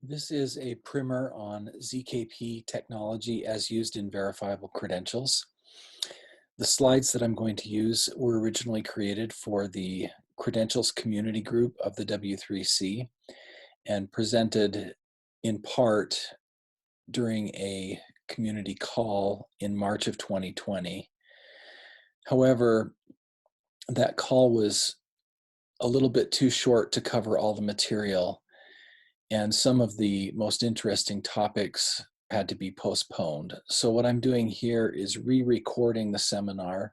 This is a primer on ZKP technology as used in verifiable credentials. The slides that I'm going to use were originally created for the credentials community group of the W3C and presented in part during a community call in March of 2020. However, that call was a little bit too short to cover all the material, and some of the most interesting topics had to be postponed. So what I'm doing here is re-recording the seminar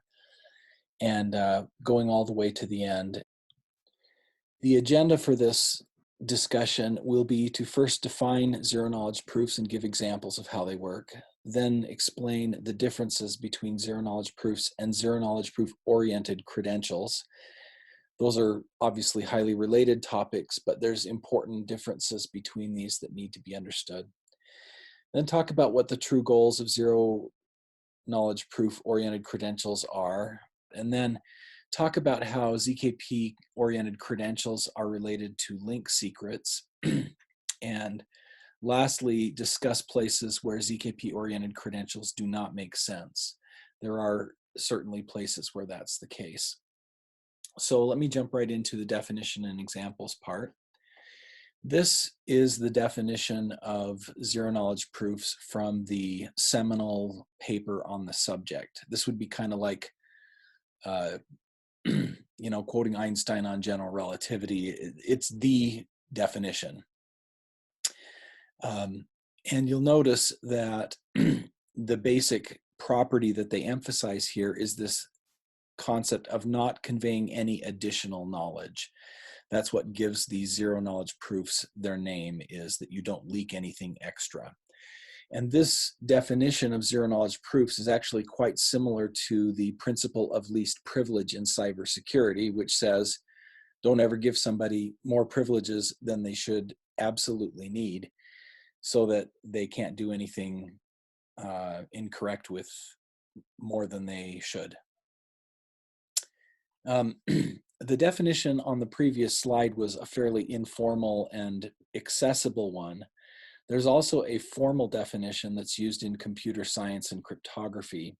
and going all the way to the end. The agenda for this discussion will be to first define zero-knowledge proofs and give examples of how they work, then explain the differences between zero-knowledge proofs and zero-knowledge proof-oriented credentials. Those are obviously highly related topics, but there's important differences between these that need to be understood. Then talk about what the true goals of zero knowledge proof oriented credentials are, and then talk about how ZKP oriented credentials are related to link secrets. And lastly, discuss places where ZKP oriented credentials do not make sense. There are certainly places where that's the case. So let me jump right into the definition and examples part. This is the definition of zero-knowledge proofs from the seminal paper on the subject. This would be kind of like, quoting Einstein on general relativity. It's the definition. And you'll notice that the basic property that they emphasize here is this concept of not conveying any additional knowledge. That's what gives these zero knowledge proofs their name, is that you don't leak anything extra. And this definition of zero knowledge proofs is actually quite similar to the principle of least privilege in cybersecurity, which says don't ever give somebody more privileges than they should absolutely need so that they can't do anything incorrect with more than they should. The definition on the previous slide was a fairly informal and accessible one. There's also a formal definition that's used in computer science and cryptography.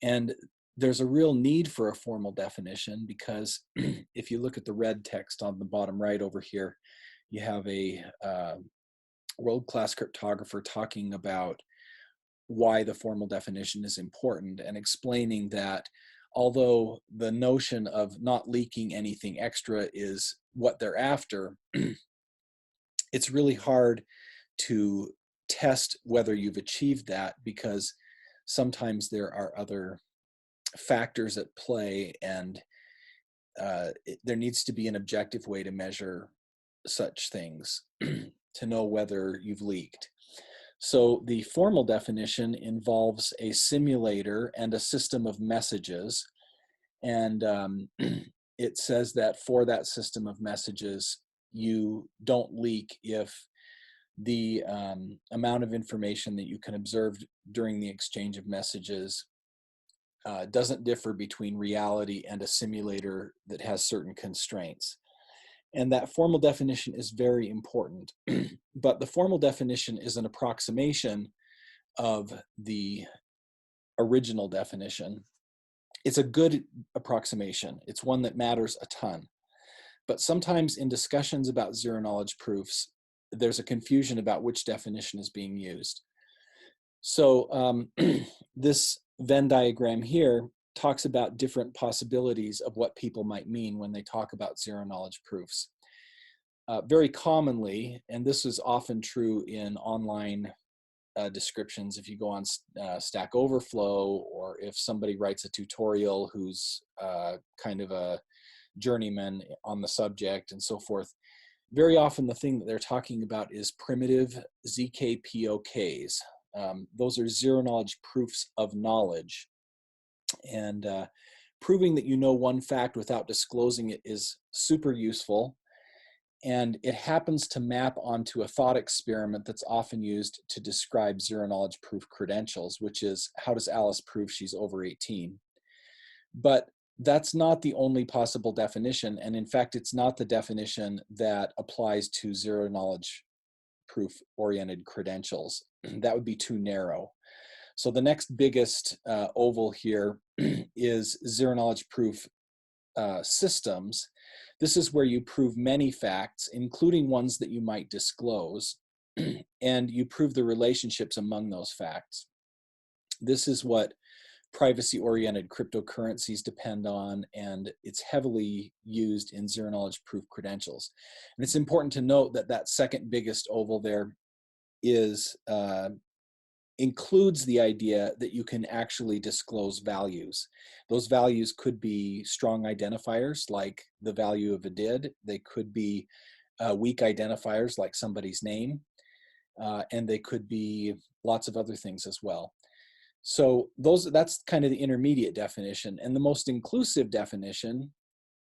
And there's a real need for a formal definition because if you look at the red text on the bottom right over here, you have a world-class cryptographer talking about why the formal definition is important and explaining that although the notion of not leaking anything extra is what they're after, it's really hard to test whether you've achieved that because sometimes there are other factors at play, and there needs to be an objective way to measure such things to know whether you've leaked. So the formal definition involves a simulator and a system of messages. And it says that for that system of messages, you don't leak if the amount of information that you can observe during the exchange of messages doesn't differ between reality and a simulator that has certain constraints. And that formal definition is very important. But the formal definition is an approximation of the original definition. It's a good approximation. It's one that matters a ton. But sometimes in discussions about zero knowledge proofs, there's a confusion about which definition is being used. So this Venn diagram here talks about different possibilities of what people might mean when they talk about zero knowledge proofs. Very commonly, and this is often true in online descriptions, if you go on Stack Overflow, or if somebody writes a tutorial who's kind of a journeyman on the subject and so forth, very often the thing that they're talking about is primitive ZKPOKs. Those are zero knowledge proofs of knowledge. And proving that you know one fact without disclosing it is super useful. And it happens to map onto a thought experiment that's often used to describe zero knowledge proof credentials, which is, how does Alice prove she's over 18? But that's not the only possible definition. And in fact, it's not the definition that applies to zero knowledge proof-oriented credentials. That would be too narrow. So the next biggest oval here is zero-knowledge proof systems. This is where you prove many facts, including ones that you might disclose, and you prove the relationships among those facts. This is what privacy-oriented cryptocurrencies depend on, and it's heavily used in zero-knowledge proof credentials. And it's important to note that that second biggest oval there is includes the idea that you can actually disclose values. Those values could be strong identifiers like the value of a did. They could be weak identifiers like somebody's name, and they could be lots of other things as well. So that's kind of the intermediate definition. And the most inclusive definition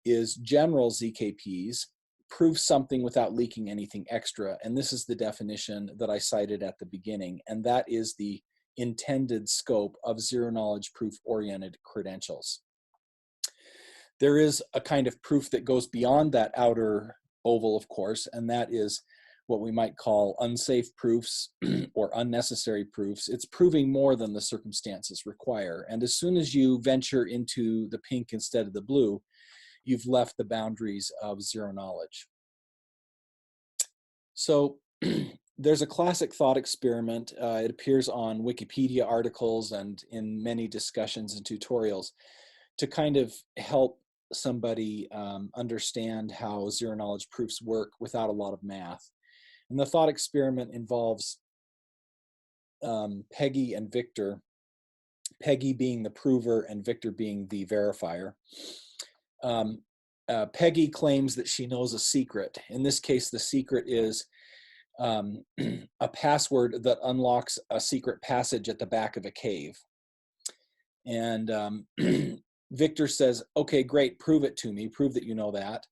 is general ZKPs, prove something without leaking anything extra. And this is the definition that I cited at the beginning. And that is the intended scope of zero-knowledge proof-oriented credentials. There is a kind of proof that goes beyond that outer oval, of course, and that is what we might call unsafe proofs or unnecessary proofs. It's proving more than the circumstances require. And as soon as you venture into the pink instead of the blue, you've left the boundaries of zero knowledge. So there's a classic thought experiment. It appears on Wikipedia articles and in many discussions and tutorials to kind of help somebody understand how zero knowledge proofs work without a lot of math. And the thought experiment involves Peggy and Victor, Peggy being the prover and Victor being the verifier. Peggy claims that she knows a secret. In this case, the secret is a password that unlocks a secret passage at the back of a cave. And Victor says, okay, great, prove it to me, prove that you know that.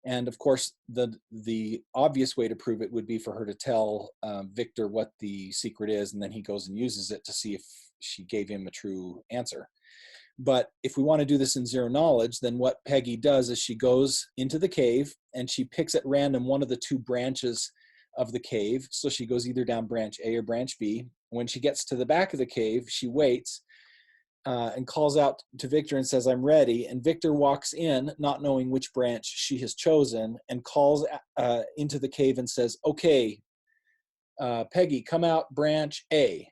And of course, the obvious way to prove it would be for her to tell Victor what the secret is, and then he goes and uses it to see if she gave him a true answer. But if we want to do this in zero knowledge, then what Peggy does is she goes into the cave and she picks at random one of the two branches of the cave. So she goes either down branch A or branch B. When she gets to the back of the cave, she waits and calls out to Victor and says, I'm ready. And Victor walks in, not knowing which branch she has chosen, and calls into the cave and says, okay, Peggy, come out branch A.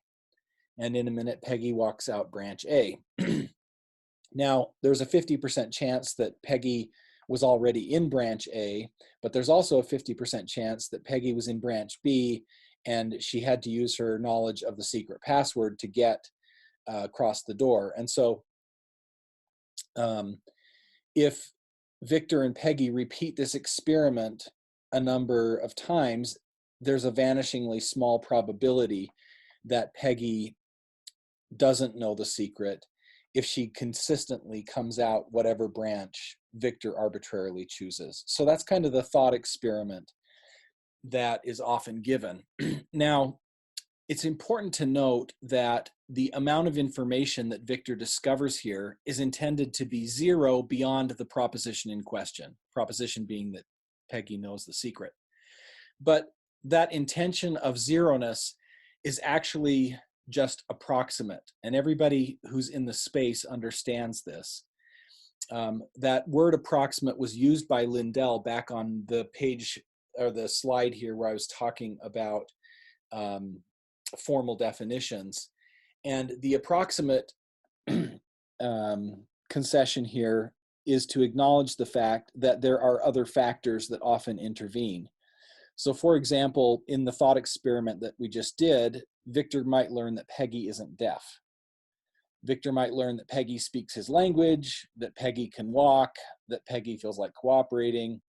And in a minute, Peggy walks out branch A. Now, there's a 50% chance that Peggy was already in branch A, but there's also a 50% chance that Peggy was in branch B and she had to use her knowledge of the secret password to get across the door. And so if Victor and Peggy repeat this experiment a number of times, there's a vanishingly small probability that Peggy doesn't know the secret if she consistently comes out whatever branch Victor arbitrarily chooses. So that's kind of the thought experiment that is often given. Now, it's important to note that the amount of information that Victor discovers here is intended to be zero beyond the proposition in question, proposition being that Peggy knows the secret. But that intention of zeroness is actually just approximate, and everybody who's in the space understands this. That word approximate was used by Lindell back on the page or the slide here where I was talking about formal definitions. And the approximate concession here is to acknowledge the fact that there are other factors that often intervene. So for example, in the thought experiment that we just did, Victor might learn that Peggy isn't deaf. Victor might learn that Peggy speaks his language, that Peggy can walk, that Peggy feels like cooperating,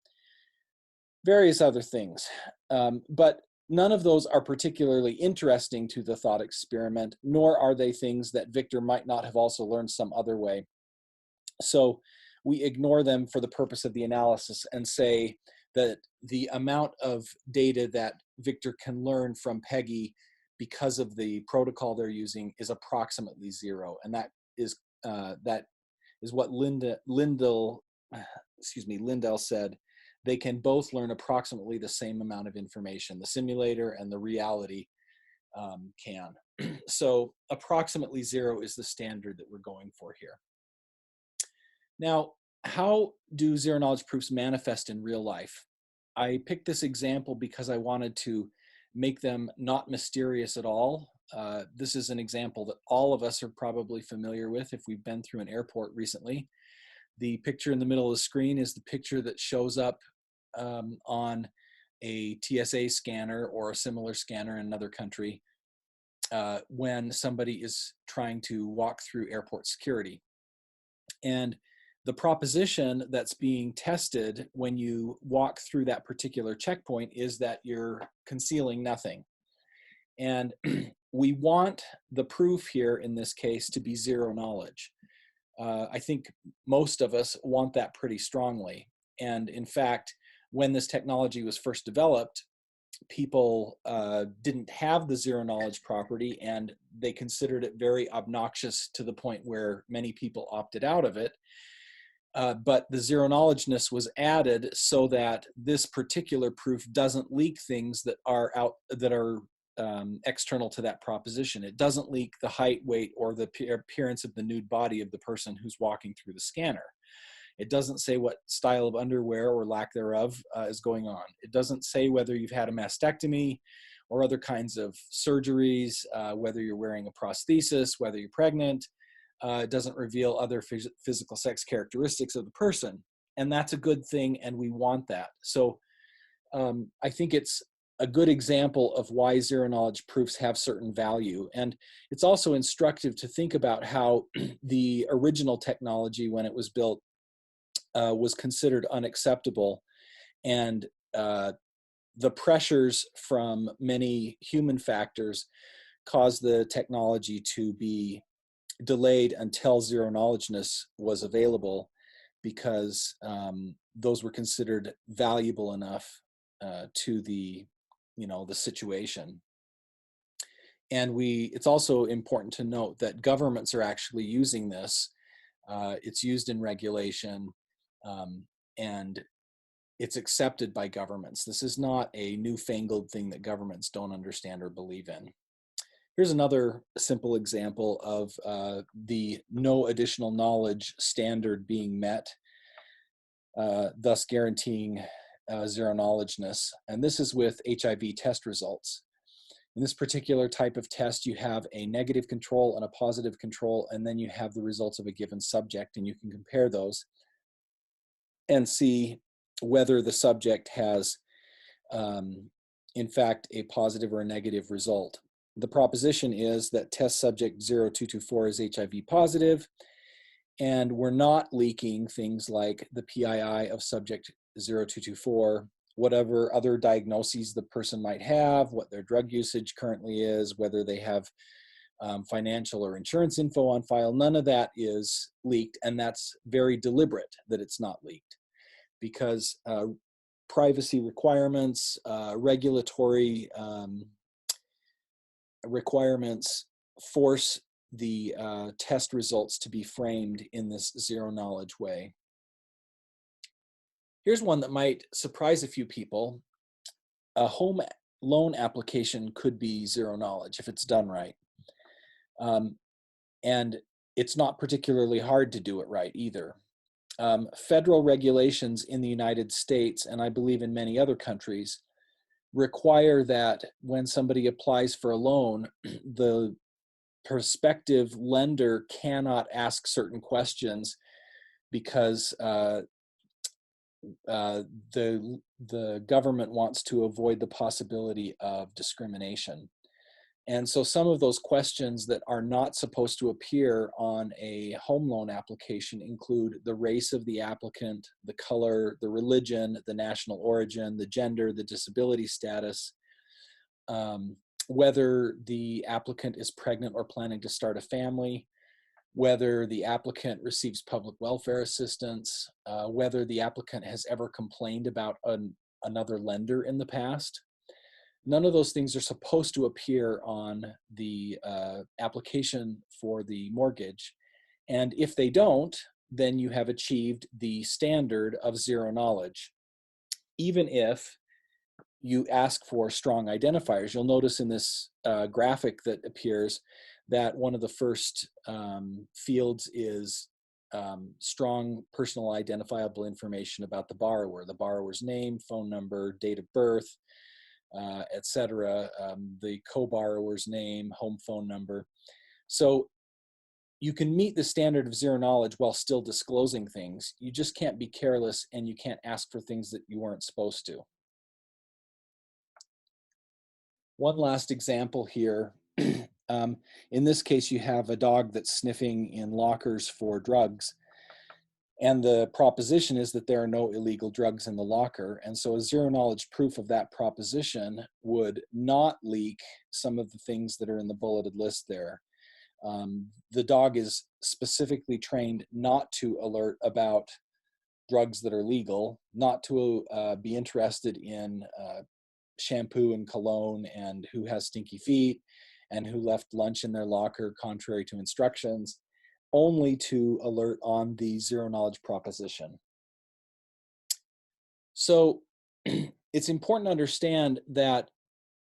various other things. But none of those are particularly interesting to the thought experiment, nor are they things that Victor might not have also learned some other way. So we ignore them for the purpose of the analysis and say that the amount of data that Victor can learn from Peggy because of the protocol they're using is approximately zero. And that is what Lindell said, they can both learn approximately the same amount of information. The simulator and the reality can. So approximately 0 is the standard that we're going for here. Now, how do zero knowledge proofs manifest in real life? I picked this example because I wanted to make them not mysterious at all. This is an example that all of us are probably familiar with if we've been through an airport recently. The picture in the middle of the screen is the picture that shows up on a TSA scanner or a similar scanner in another country when somebody is trying to walk through airport security. And the proposition that's being tested when you walk through that particular checkpoint is that you're concealing nothing. And we want the proof here in this case to be zero knowledge. I think most of us want that pretty strongly. And in fact, when this technology was first developed, people didn't have the zero knowledge property, and they considered it very obnoxious to the point where many people opted out of it. But the zero knowledgeness was added so that this particular proof doesn't leak things that are external to that proposition. It doesn't leak the height, weight, or the appearance of the nude body of the person who's walking through the scanner. It doesn't say what style of underwear or lack thereof is going on. It doesn't say whether you've had a mastectomy or other kinds of surgeries, whether you're wearing a prosthesis, whether you're pregnant. It doesn't reveal other physical sex characteristics of the person. And that's a good thing, and we want that. So I think it's a good example of why zero knowledge proofs have certain value. And it's also instructive to think about how the original technology, when it was built, was considered unacceptable. And the pressures from many human factors caused the technology to be delayed until zero knowledgeness was available, because those were considered valuable enough to the situation. And it's also important to note that governments are actually using this. It's used in regulation, and it's accepted by governments. This is not a newfangled thing that governments don't understand or believe in. Here's another simple example of the no additional knowledge standard being met, thus guaranteeing zero knowledgeness. And this is with HIV test results. In this particular type of test, you have a negative control and a positive control, and then you have the results of a given subject, and you can compare those and see whether the subject has, in fact, a positive or a negative result. The proposition is that test subject 0224 is HIV positive, and we're not leaking things like the PII of subject 0224, whatever other diagnoses the person might have, what their drug usage currently is, whether they have financial or insurance info on file. None of that is leaked, and that's very deliberate that it's not leaked, because privacy requirements, regulatory requirements force the test results to be framed in this zero knowledge way. Here's one that might surprise a few people. A home loan application could be zero knowledge if it's done right. And it's not particularly hard to do it right either. Federal regulations in the United States, and I believe in many other countries, require that when somebody applies for a loan, the prospective lender cannot ask certain questions because the government wants to avoid the possibility of discrimination. And so some of those questions that are not supposed to appear on a home loan application include the race of the applicant, the color, the religion, the national origin, the gender, the disability status, whether the applicant is pregnant or planning to start a family, whether the applicant receives public welfare assistance, whether the applicant has ever complained about another lender in the past. None of those things are supposed to appear on the application for the mortgage. And if they don't, then you have achieved the standard of zero knowledge. even if you ask for strong identifiers. You'll notice in this graphic that appears that one of the first fields is strong personal identifiable information about the borrower's name, phone number, date of birth, etc., the co-borrower's name, home phone number. So you can meet the standard of zero knowledge while still disclosing things. You just can't be careless, and you can't ask for things that you weren't supposed to. One last example here. In this case, you have a dog that's sniffing in lockers for drugs. And the proposition is that there are no illegal drugs in the locker. And so a zero knowledge proof of that proposition would not leak some of the things that are in the bulleted list there. The dog is specifically trained not to alert about drugs that are legal, not to be interested in shampoo and cologne, and who has stinky feet, and who left lunch in their locker contrary to instructions, only to alert on the zero knowledge proposition. So it's important to understand that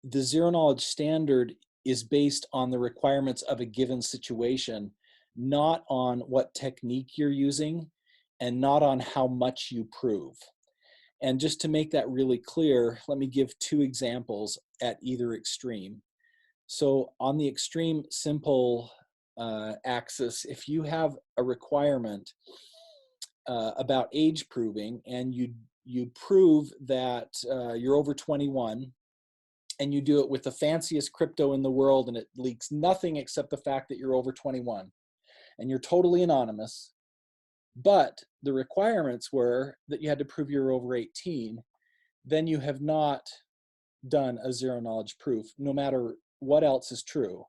the zero knowledge standard is based on the requirements of a given situation, not on what technique you're using and not on how much you prove. And just to make that really clear, let me give two examples at either extreme. So on the extreme simple axis, if you have a requirement about age proving, and you prove that you're over 21, and you do it with the fanciest crypto in the world, and it leaks nothing except the fact that you're over 21, and you're totally anonymous, but the requirements were that you had to prove you're over 18, then you have not done a zero knowledge proof, no matter what else is true.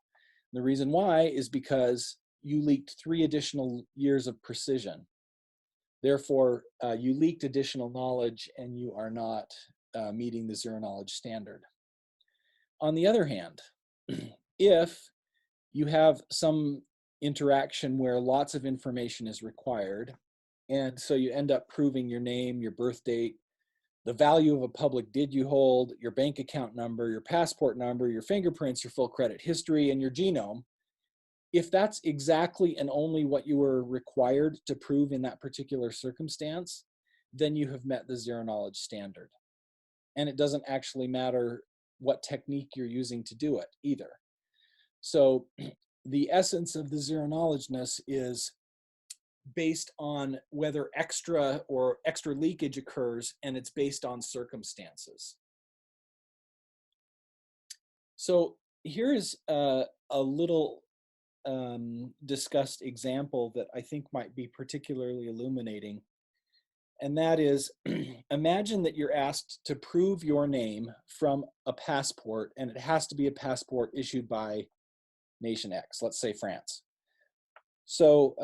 The reason why is because you leaked 3 additional years of precision. Therefore, you leaked additional knowledge, and you are not meeting the zero knowledge standard. On the other hand, if you have some interaction where lots of information is required, and so you end up proving your name, your birth date, the value of a public did you hold, your bank account number, your passport number, your fingerprints, your full credit history, and your genome, if that's exactly and only what you were required to prove in that particular circumstance, then you have met the zero knowledge standard. And it doesn't actually matter what technique you're using to do it either. So the essence of the zero knowledgeness is based on whether extra leakage occurs, and it's based on circumstances. So here's a little discussed example that I think might be particularly illuminating. And that is, imagine that you're asked to prove your name from a passport, and it has to be a passport issued by nation X, let's say France. So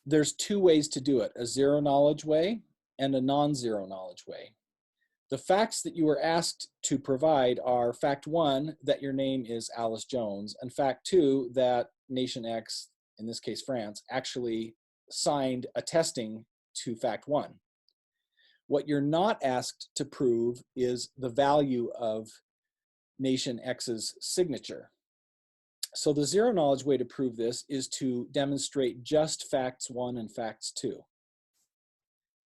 there's 2 ways to do it, a zero knowledge way and a non-zero knowledge way. The facts that you were asked to provide are fact 1, that your name is Alice Jones, and fact 2, that nation X, in this case France, actually signed attesting to fact 1. What you're not asked to prove is the value of nation X's signature. So the zero knowledge way to prove this is to demonstrate just facts 1 and facts 2.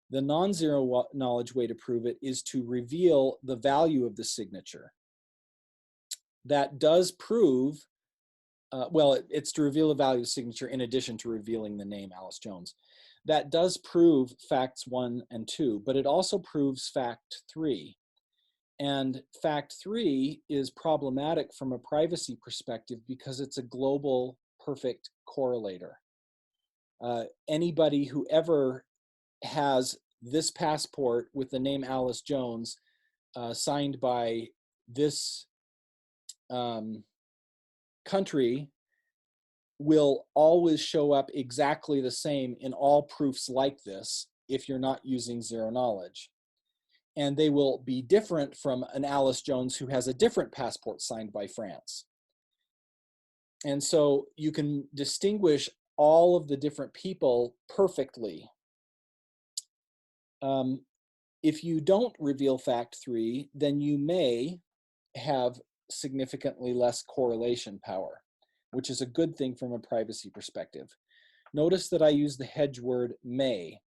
The non-zero knowledge way to prove it is to reveal the value of the signature. That does prove, it's to reveal the value of the signature in addition to revealing the name Alice Jones. That does prove facts 1 and 2, but it also proves fact 3. And fact 3 is problematic from a privacy perspective because it's a global perfect correlator. Anybody who ever has this passport with the name Alice Jones signed by this country will always show up exactly the same in all proofs like this if you're not using zero knowledge. And they will be different from an Alice Jones who has a different passport signed by France. And so you can distinguish all of the different people perfectly. If you don't reveal fact 3, then you may have significantly less correlation power, which is a good thing from a privacy perspective. Notice that I use the hedge word may.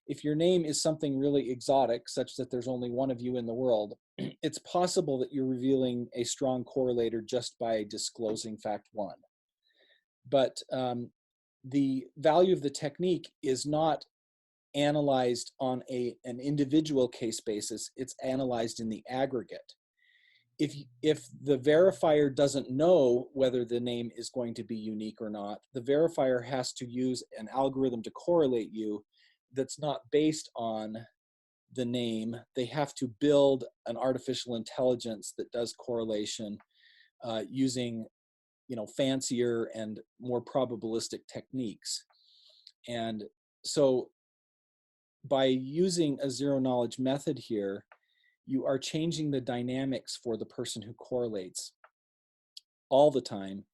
If your name is something really exotic, such that there's only one of you in the world, it's possible that you're revealing a strong correlator just by disclosing fact 1. But the value of the technique is not analyzed on an individual case basis, it's analyzed in the aggregate. If the verifier doesn't know whether the name is going to be unique or not, the verifier has to use an algorithm to correlate you that's not based on the name. They have to build an artificial intelligence that does correlation using, fancier and more probabilistic techniques. And so by using a zero knowledge method here, you are changing the dynamics for the person who correlates all the time,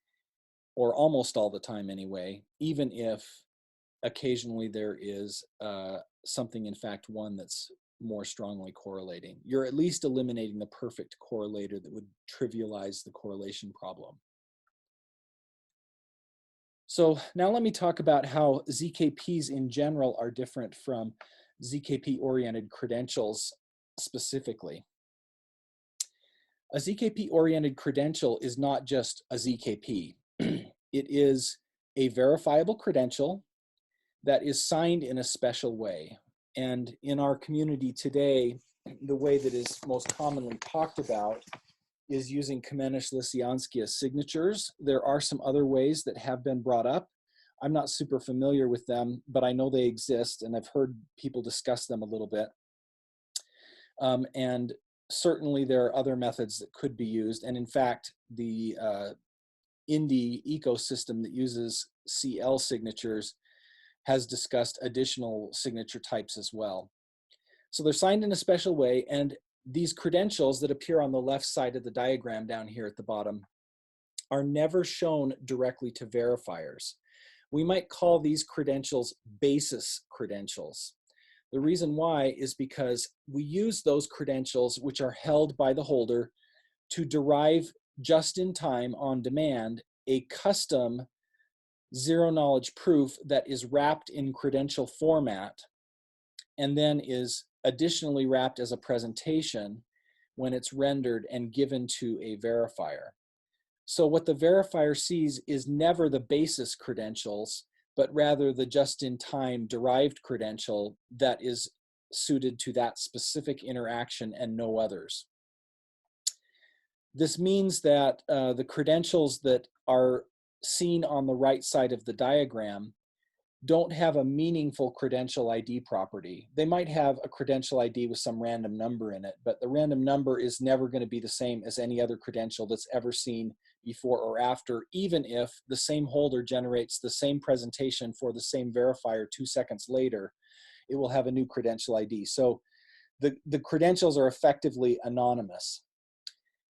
or almost all the time anyway, even if occasionally there is something in fact 1 that's more strongly correlating. You're at least eliminating the perfect correlator that would trivialize the correlation problem. So now let me talk about how ZKPs in general are different from ZKP-oriented credentials specifically. A ZKP-oriented credential is not just a ZKP. It is a verifiable credential that is signed in a special way. And in our community today, the way that is most commonly talked about is using Kamenisch-Lisiansky signatures. There are some other ways that have been brought up. I'm not super familiar with them, but I know they exist, and I've heard people discuss them a little bit. And certainly there are other methods that could be used. And in fact, the Indy ecosystem that uses CL signatures has discussed additional signature types as well. So they're signed in a special way, and these credentials that appear on the left side of the diagram down here at the bottom are never shown directly to verifiers. We might call these credentials basis credentials. The reason why is because we use those credentials, which are held by the holder, to derive just in time, on demand, a custom zero knowledge proof that is wrapped in credential format and then is additionally wrapped as a presentation when it's rendered and given to a verifier. So what the verifier sees is never the basis credentials, but rather the just-in-time derived credential that is suited to that specific interaction and no others. This means that the credentials that are seen on the right side of the diagram don't have a meaningful credential ID property. They might have a credential ID with some random number in it, but the random number is never going to be the same as any other credential that's ever seen before or after, even if the same holder generates the same presentation for the same verifier 2 seconds later, it will have a new credential ID. So the credentials are effectively anonymous.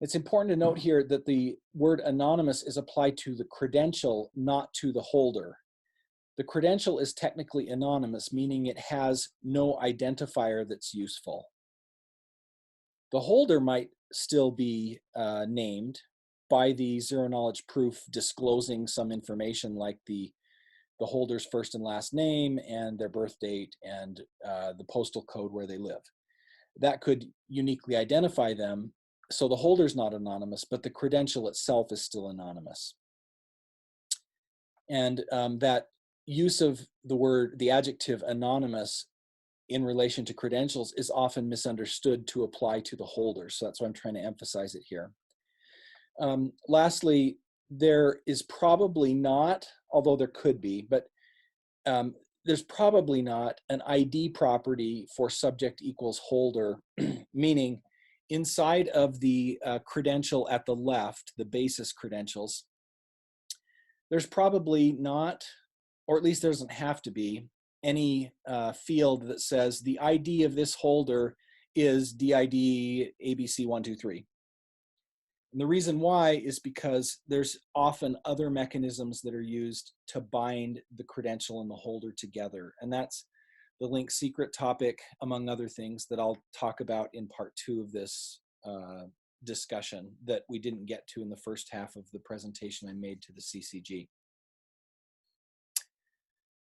It's important to note here that the word anonymous is applied to the credential, not to the holder. The credential is technically anonymous, meaning it has no identifier that's useful. The holder might still be named by the zero knowledge proof disclosing some information like the holder's first and last name and their birth date and the postal code where they live. That could uniquely identify them. So the holder's not anonymous, but the credential itself is still anonymous. And that use of the adjective anonymous in relation to credentials is often misunderstood to apply to the holder. So that's why I'm trying to emphasize it here. Lastly, there is probably not, although there could be, but there's probably not an ID property for subject equals holder, meaning inside of the credential at the left, the basis credentials, there's probably not, or at least there doesn't have to be, any field that says the ID of this holder is DID ABC123. And the reason why is because there's often other mechanisms that are used to bind the credential and the holder together. And that's the link secret topic, among other things that I'll talk about in part 2 of this discussion that we didn't get to in the first half of the presentation I made to the CCG.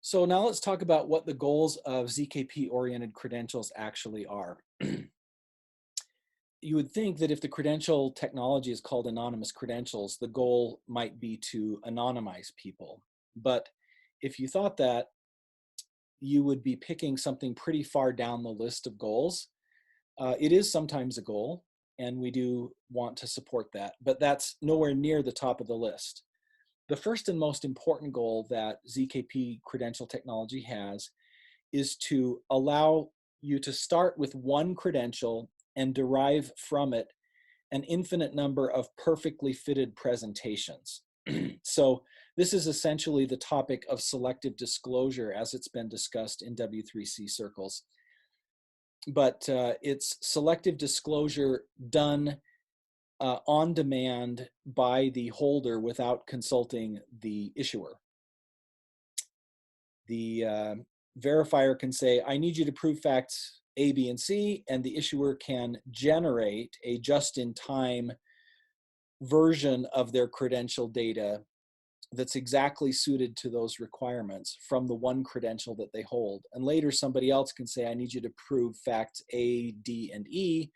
So now let's talk about what the goals of ZKP-oriented credentials actually are. You would think that if the credential technology is called anonymous credentials, the goal might be to anonymize people. But if you thought that, you would be picking something pretty far down the list of goals. It is sometimes a goal, and we do want to support that, but that's nowhere near the top of the list. The first and most important goal that ZKP credential technology has is to allow you to start with one credential and derive from it an infinite number of perfectly fitted presentations. So this is essentially the topic of selective disclosure as it's been discussed in W3C circles. But it's selective disclosure done on demand by the holder without consulting the issuer. The verifier can say, I need you to prove facts A, B, and C, and the issuer can generate a just-in-time version of their credential data that's exactly suited to those requirements from the one credential that they hold. And later somebody else can say, I need you to prove facts A, D, and E,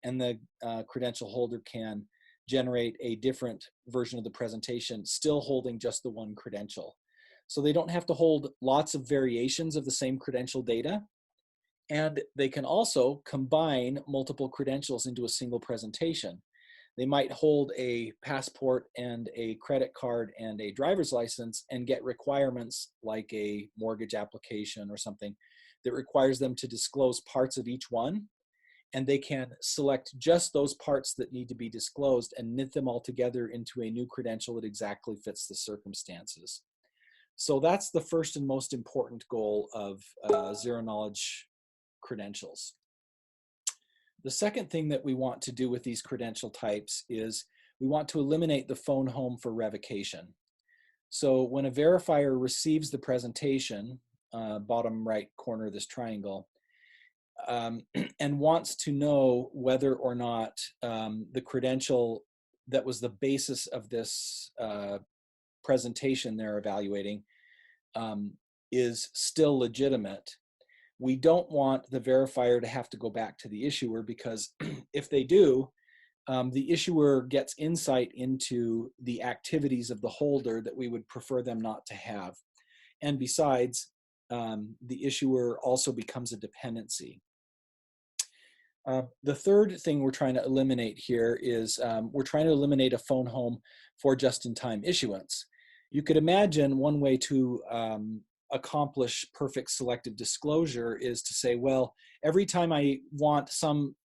and the credential holder can generate a different version of the presentation, still holding just the one credential. So they don't have to hold lots of variations of the same credential data, and they can also combine multiple credentials into a single presentation. They might hold a passport and a credit card and a driver's license and get requirements like a mortgage application or something that requires them to disclose parts of each one. And they can select just those parts that need to be disclosed and knit them all together into a new credential that exactly fits the circumstances. So that's the first and most important goal of zero-knowledge credentials. The second thing that we want to do with these credential types is we want to eliminate the phone home for revocation. So when a verifier receives the presentation, bottom right corner of this triangle, and wants to know whether or not the credential that was the basis of this presentation they're evaluating is still legitimate, we don't want the verifier to have to go back to the issuer, because if they do, the issuer gets insight into the activities of the holder that we would prefer them not to have. And besides, the issuer also becomes a dependency. The third thing we're trying to eliminate here is we're trying to eliminate a phone home for just-in-time issuance. You could imagine one way to accomplish perfect selective disclosure is to say, well, every time I want some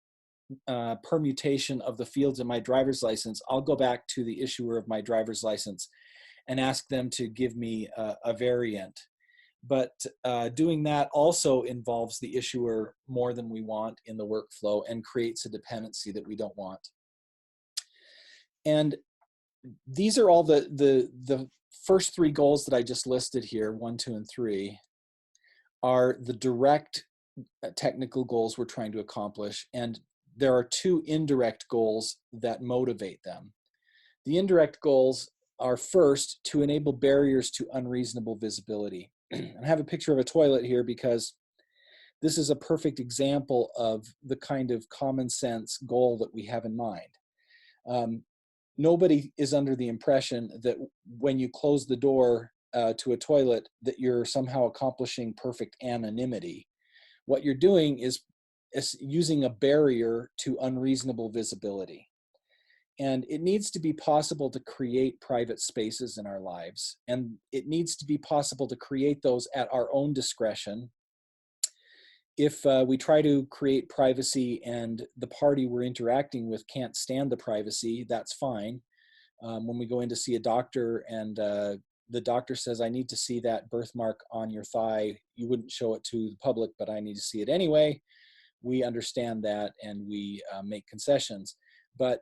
permutation of the fields in my driver's license, I'll go back to the issuer of my driver's license and ask them to give me a variant. But doing that also involves the issuer more than we want in the workflow and creates a dependency that we don't want. And these are all the first three goals that I just listed here, 1, 2, and 3, are the direct technical goals we're trying to accomplish. And there are 2 indirect goals that motivate them. The indirect goals are, first, to enable barriers to unreasonable visibility. I have a picture of a toilet here because this is a perfect example of the kind of common sense goal that we have in mind. Nobody is under the impression that when you close the door to a toilet that you're somehow accomplishing perfect anonymity. What you're doing is using a barrier to unreasonable visibility. And it needs to be possible to create private spaces in our lives. And it needs to be possible to create those at our own discretion. If we try to create privacy and the party we're interacting with can't stand the privacy, that's fine. When we go in to see a doctor and the doctor says, I need to see that birthmark on your thigh, you wouldn't show it to the public, but I need to see it anyway. We understand that and we make concessions. But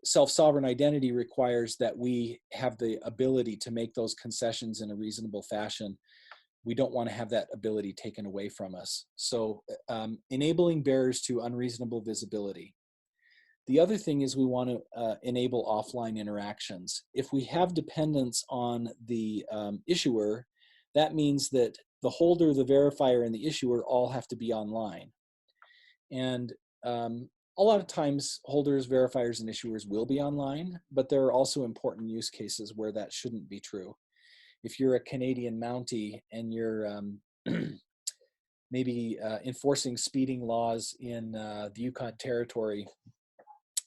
self-sovereign identity requires that we have the ability to make those concessions in a reasonable fashion we don't want to have that ability taken away from us. So enabling barriers to unreasonable visibility. The other thing is we want to enable offline interactions. If we have dependence on the issuer, that means that the holder, the verifier, and the issuer all have to be online. And a lot of times holders, verifiers, and issuers will be online, but there are also important use cases where that shouldn't be true. If you're a Canadian Mountie and you're maybe enforcing speeding laws in the Yukon Territory,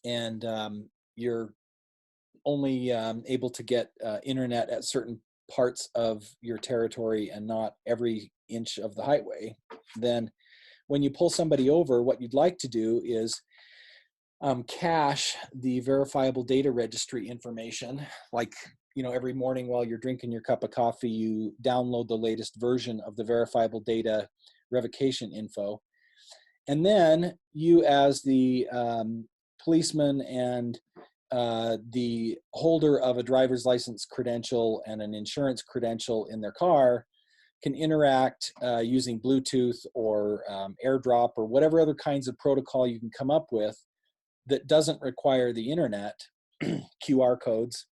and you're only able to get internet at certain parts of your territory and not every inch of the highway, then when you pull somebody over, what you'd like to do is cache the verifiable data registry information. Like, you know, every morning while you're drinking your cup of coffee, you download the latest version of the verifiable data revocation info. And then you, as the policeman and the holder of a driver's license credential and an insurance credential in their car, can interact using Bluetooth or AirDrop or whatever other kinds of protocol you can come up with that doesn't require the internet, QR codes,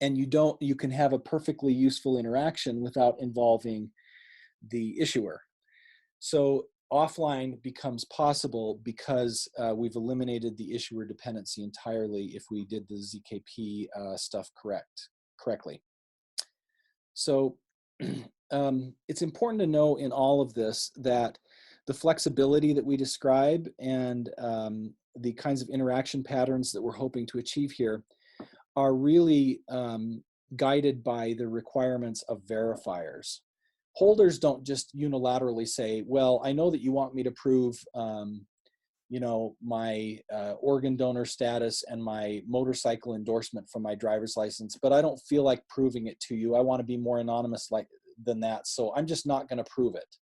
and you can have a perfectly useful interaction without involving the issuer. So offline becomes possible because we've eliminated the issuer dependency entirely if we did the ZKP stuff correctly. So it's important to know in all of this that the flexibility that we describe and the kinds of interaction patterns that we're hoping to achieve here are really guided by the requirements of verifiers. Holders don't just unilaterally say, well, I know that you want me to prove you know, my organ donor status and my motorcycle endorsement from my driver's license, but I don't feel like proving it to you. I want to be more anonymous than that, so I'm just not going to prove it.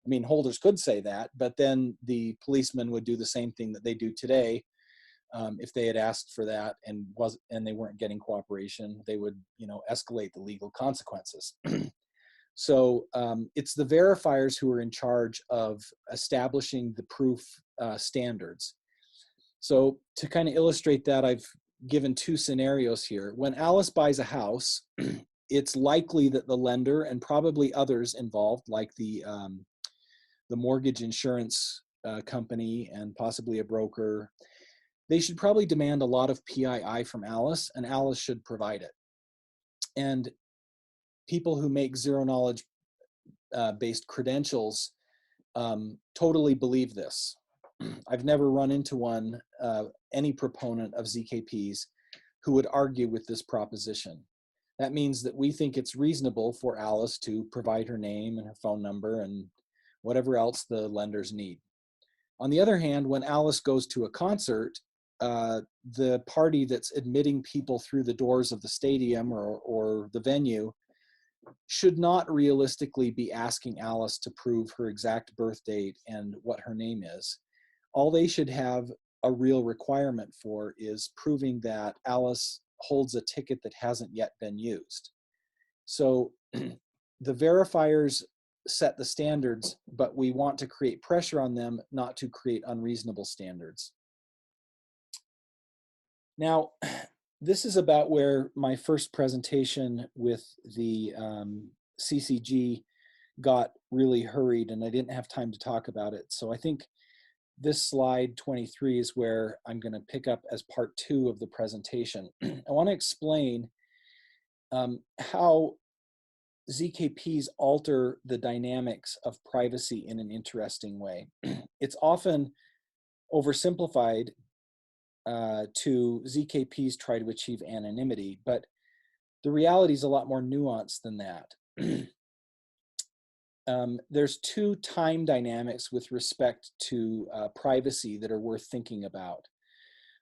I mean, holders could say that, but then the policeman would do the same thing that they do today. If they had asked for that and they weren't getting cooperation, they would, you know, escalate the legal consequences. So it's the verifiers who are in charge of establishing the proof standards. So to kind of illustrate that, I've given two scenarios here. When Alice buys a house, it's likely that the lender and probably others involved, like the mortgage insurance company and possibly a broker, they should probably demand a lot of PII from Alice, and Alice should provide it. And people who make zero knowledge based credentials totally believe this. I've never run into any proponent of ZKPs who would argue with this proposition. That means that we think it's reasonable for Alice to provide her name and her phone number and whatever else the lenders need. On the other hand, when Alice goes to a concert, the party that's admitting people through the doors of the stadium or the venue should not realistically be asking Alice to prove her exact birth date and what her name is. All they should have a real requirement for is proving that Alice holds a ticket that hasn't yet been used. So the verifiers set the standards, but we want to create pressure on them not to create unreasonable standards. Now, this is about where my first presentation with the CCG got really hurried and I didn't have time to talk about it. So I think this slide 23 is where I'm going to pick up as part 2 of the presentation. I want to explain how ZKPs alter the dynamics of privacy in an interesting way. It's often oversimplified to ZKPs try to achieve anonymity, but the reality is a lot more nuanced than that. There's 2 time dynamics with respect to privacy that are worth thinking about.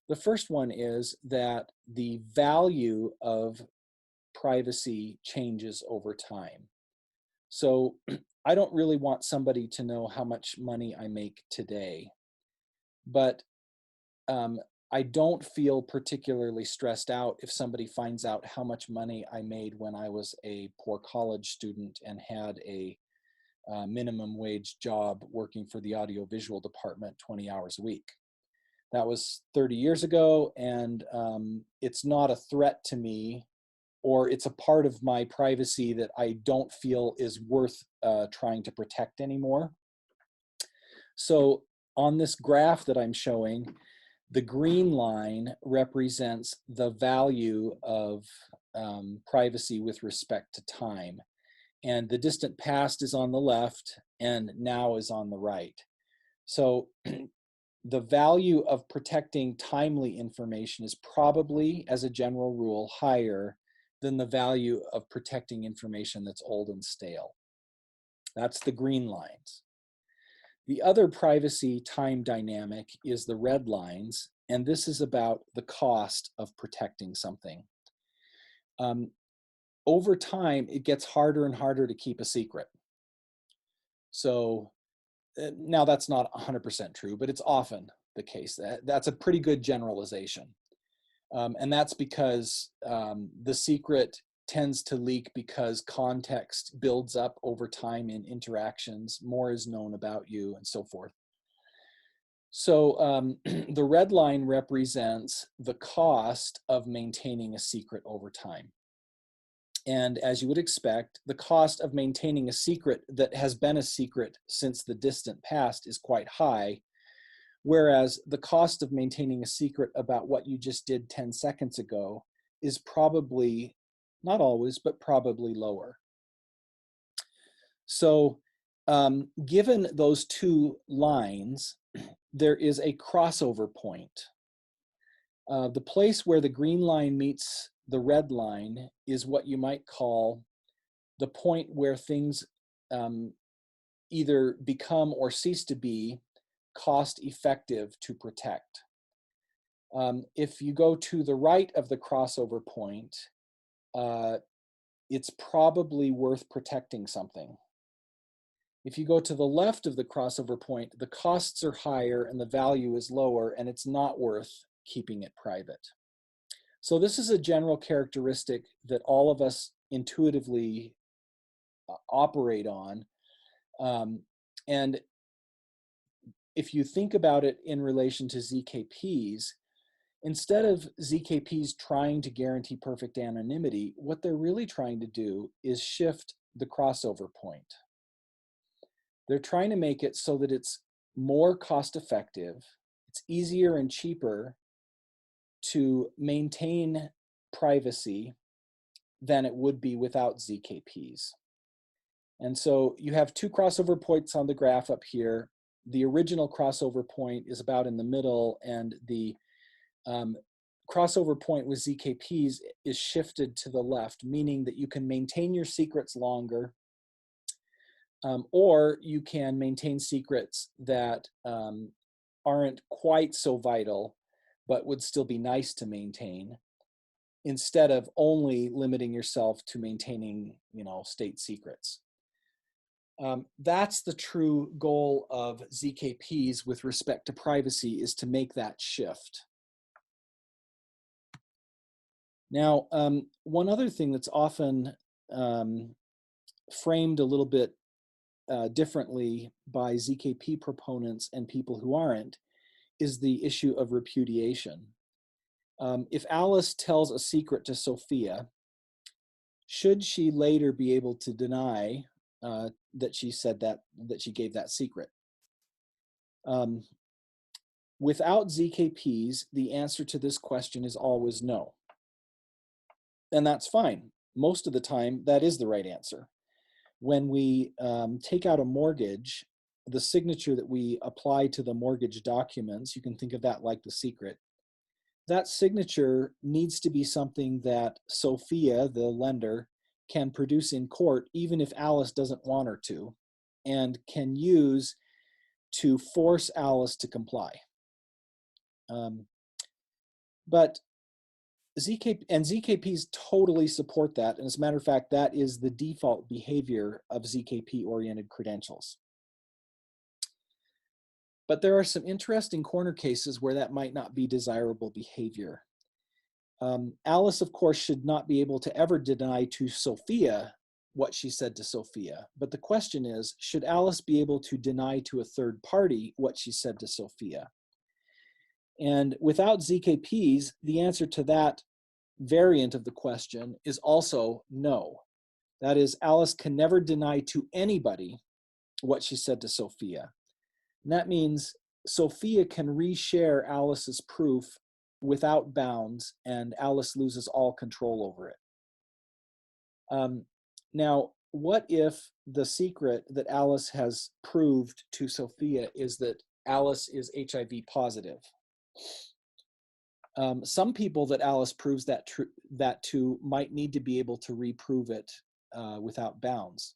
The first one is that the value of privacy changes over time. So I don't really want somebody to know how much money I make today, but I don't feel particularly stressed out if somebody finds out how much money I made when I was a poor college student and had a minimum wage job working for the audiovisual department 20 hours a week. That was 30 years ago, and it's not a threat to me, or it's a part of my privacy that I don't feel is worth trying to protect anymore. So on this graph that I'm showing, the green line represents the value of privacy with respect to time. And the distant past is on the left and now is on the right. So the value of protecting timely information is probably, as a general rule, higher than the value of protecting information that's old and stale. That's the green lines. The other privacy time dynamic is the red lines, and this is about the cost of protecting something. Over time, it gets harder and harder to keep a secret. So now that's not 100% true, but it's often the case. That's a pretty good generalization. And that's because the secret tends to leak because context builds up over time in interactions, more is known about you, and so forth. So the red line represents the cost of maintaining a secret over time. And as you would expect, the cost of maintaining a secret that has been a secret since the distant past is quite high, whereas the cost of maintaining a secret about what you just did 10 seconds ago is probably, not always, but probably lower. So given those two lines, there is a crossover point. The place where the green line meets the red line is what you might call the point where things either become or cease to be cost effective to protect. If you go to the right of the crossover point, it's probably worth protecting something. If you go to the left of the crossover point, the costs are higher and the value is lower, and it's not worth keeping it private. So this is a general characteristic that all of us intuitively operate on. And if you think about it in relation to ZKPs, instead of ZKPs trying to guarantee perfect anonymity, what they're really trying to do is shift the crossover point. They're trying to make it so that it's more cost effective, it's easier and cheaper to maintain privacy than it would be without ZKPs. And so you have two crossover points on the graph up here. The original crossover point is about in the middle, and the crossover point with ZKPs is shifted to the left, meaning that you can maintain your secrets longer, or you can maintain secrets that aren't quite so vital, but would still be nice to maintain, instead of only limiting yourself to maintaining, state secrets. That's the true goal of ZKPs with respect to privacy, is to make that shift. Now, one other thing that's often framed a little bit differently by ZKP proponents and people who aren't is the issue of repudiation. If Alice tells a secret to Sophia, should she later be able to deny that she said that she gave that secret? Without ZKPs, the answer to this question is always no. And that's fine. Most of the time, that is the right answer. When we take out a mortgage, the signature that we apply to the mortgage documents, you can think of that like the secret. That signature needs to be something that Sophia, the lender, can produce in court, even if Alice doesn't want her to, and can use to force Alice to comply. But ZKPs totally support that, and as a matter of fact, that is the default behavior of ZKP-oriented credentials. But there are some interesting corner cases where that might not be desirable behavior. Alice, of course, should not be able to ever deny to Sophia what she said to Sophia. But the question is, should Alice be able to deny to a third party what she said to Sophia? And without ZKPs, the answer to that variant of the question is also no. That is, Alice can never deny to anybody what she said to Sophia. And that means Sophia can reshare Alice's proof without bounds, and Alice loses all control over it. Now, what if the secret that Alice has proved to Sophia is that Alice is HIV positive? Some people that Alice proves that to might need to be able to reprove it without bounds.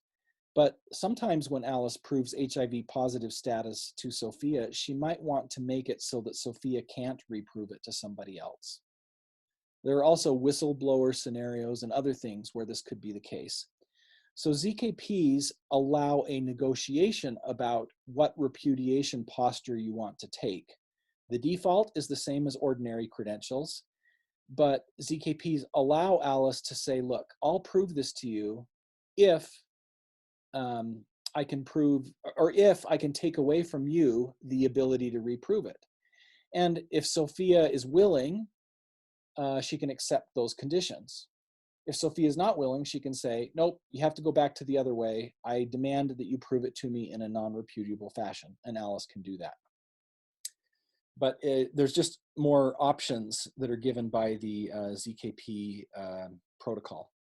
But sometimes when Alice proves HIV positive status to Sophia, she might want to make it so that Sophia can't reprove it to somebody else. There are also whistleblower scenarios and other things where this could be the case. So ZKPs allow a negotiation about what repudiation posture you want to take. The default is the same as ordinary credentials, but ZKPs allow Alice to say, look, I'll prove this to you if I can prove, or if I can take away from you the ability to reprove it. And if Sophia is willing, she can accept those conditions. If Sophia is not willing, she can say, nope, you have to go back to the other way. I demand that you prove it to me in a non-repudiable fashion, and Alice can do that. But there's just more options that are given by the ZKP protocol.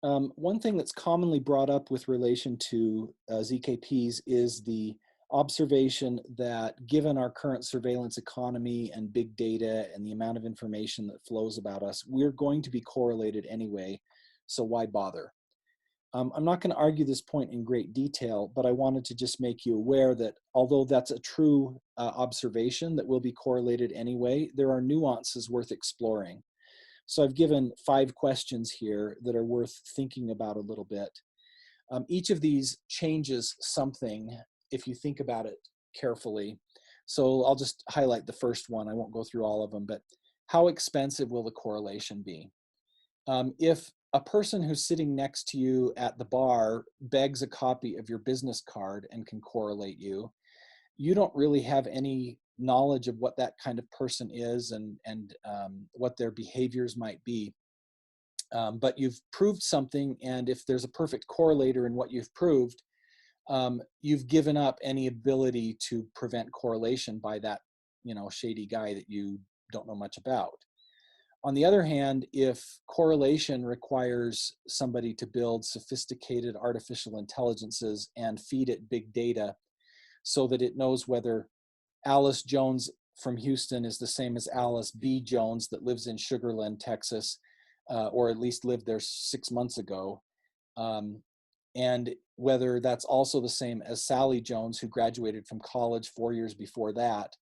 One thing that's commonly brought up with relation to ZKPs is the observation that given our current surveillance economy and big data and the amount of information that flows about us, we're going to be correlated anyway, so why bother? I'm not going to argue this point in great detail, but I wanted to just make you aware that although that's a true observation that we'll be correlated anyway, there are nuances worth exploring. So I've given 5 questions here that are worth thinking about a little bit. Each of these changes something if you think about it carefully. So I'll just highlight the first one. I won't go through all of them, but how expensive will the correlation be? If a person who's sitting next to you at the bar begs a copy of your business card and can correlate you, you don't really have any knowledge of what that kind of person is and what their behaviors might be. But you've proved something, and if there's a perfect correlator in what you've proved, you've given up any ability to prevent correlation by that, shady guy that you don't know much about. On the other hand, if correlation requires somebody to build sophisticated artificial intelligences and feed it big data so that it knows whether Alice Jones from Houston is the same as Alice B. Jones that lives in Sugar Land, Texas, or at least lived there 6 months ago, and whether that's also the same as Sally Jones, who graduated from college 4 years before that.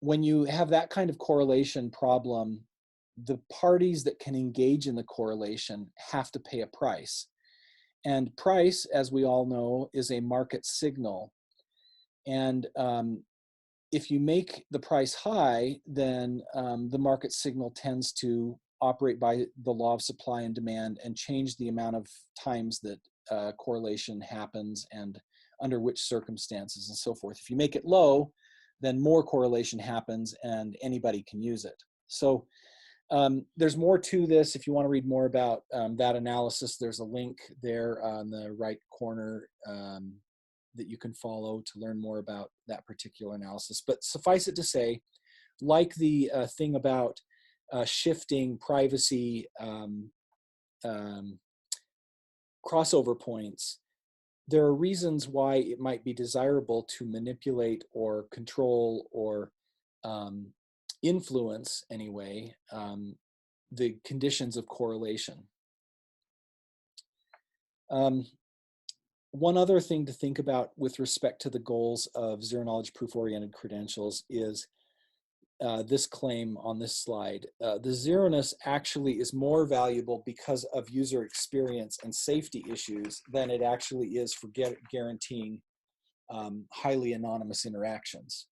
When you have that kind of correlation problem, the parties that can engage in the correlation have to pay a price. And price, as we all know, is a market signal. And if you make the price high, then the market signal tends to operate by the law of supply and demand and change the amount of times that correlation happens and under which circumstances and so forth. If you make it low, then more correlation happens and anybody can use it. So there's more to this. If you want to read more about that analysis, there's a link there on the right corner that you can follow to learn more about that particular analysis. But suffice it to say, like the thing about shifting privacy crossover points, there are reasons why it might be desirable to manipulate or control or influence, anyway, the conditions of correlation. One other thing to think about with respect to the goals of zero-knowledge proof-oriented credentials is this claim on this slide. The zeroness actually is more valuable because of user experience and safety issues than it actually is for guaranteeing highly anonymous interactions.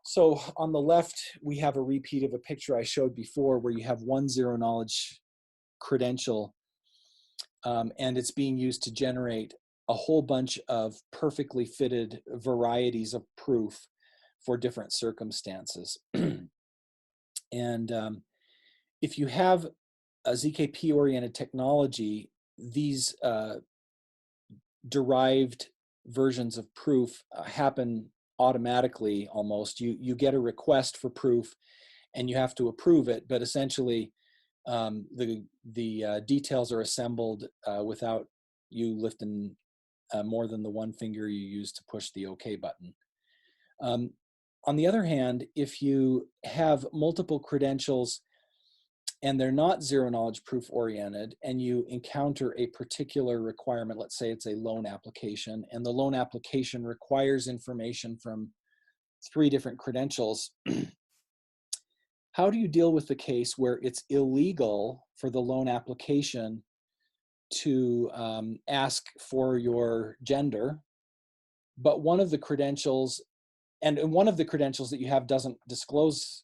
So on the left, we have a repeat of a picture I showed before where you have one zero-knowledge credential, and it's being used to generate a whole bunch of perfectly fitted varieties of proof for different circumstances. And if you have a ZKP-oriented technology, these derived versions of proof happen automatically almost. You get a request for proof and you have to approve it, but essentially the details are assembled without you lifting more than the one finger you use to push the OK button. On the other hand, if you have multiple credentials and they're not zero-knowledge proof oriented, and you encounter a particular requirement, let's say it's a loan application, and the loan application requires information from 3 different credentials, how do you deal with the case where it's illegal for the loan application to ask for your gender, but one of the credentials, and one of the credentials that you have doesn't disclose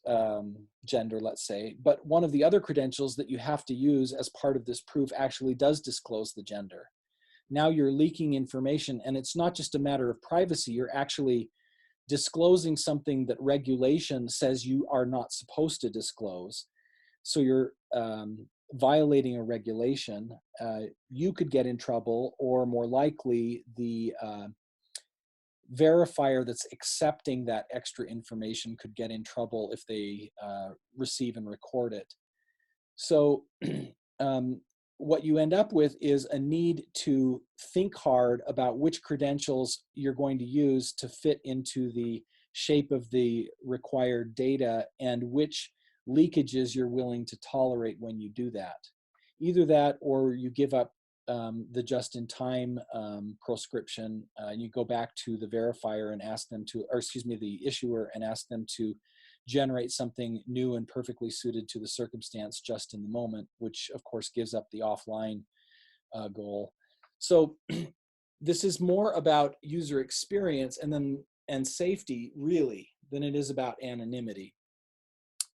gender, let's say, but one of the other credentials that you have to use as part of this proof actually does disclose the gender. Now you're leaking information, and it's not just a matter of privacy, you're actually disclosing something that regulation says you are not supposed to disclose. So you're violating a regulation. You could get in trouble, or more likely the verifier that's accepting that extra information could get in trouble if they receive and record it. So what you end up with is a need to think hard about which credentials you're going to use to fit into the shape of the required data and which leakages you're willing to tolerate when you do that. Either that, or you give up the just-in-time proscription, and you go back to the verifier and ask them to, or excuse me, the issuer, and ask them to generate something new and perfectly suited to the circumstance just in the moment, which of course gives up the offline goal. So this is more about user experience and safety, really, than it is about anonymity.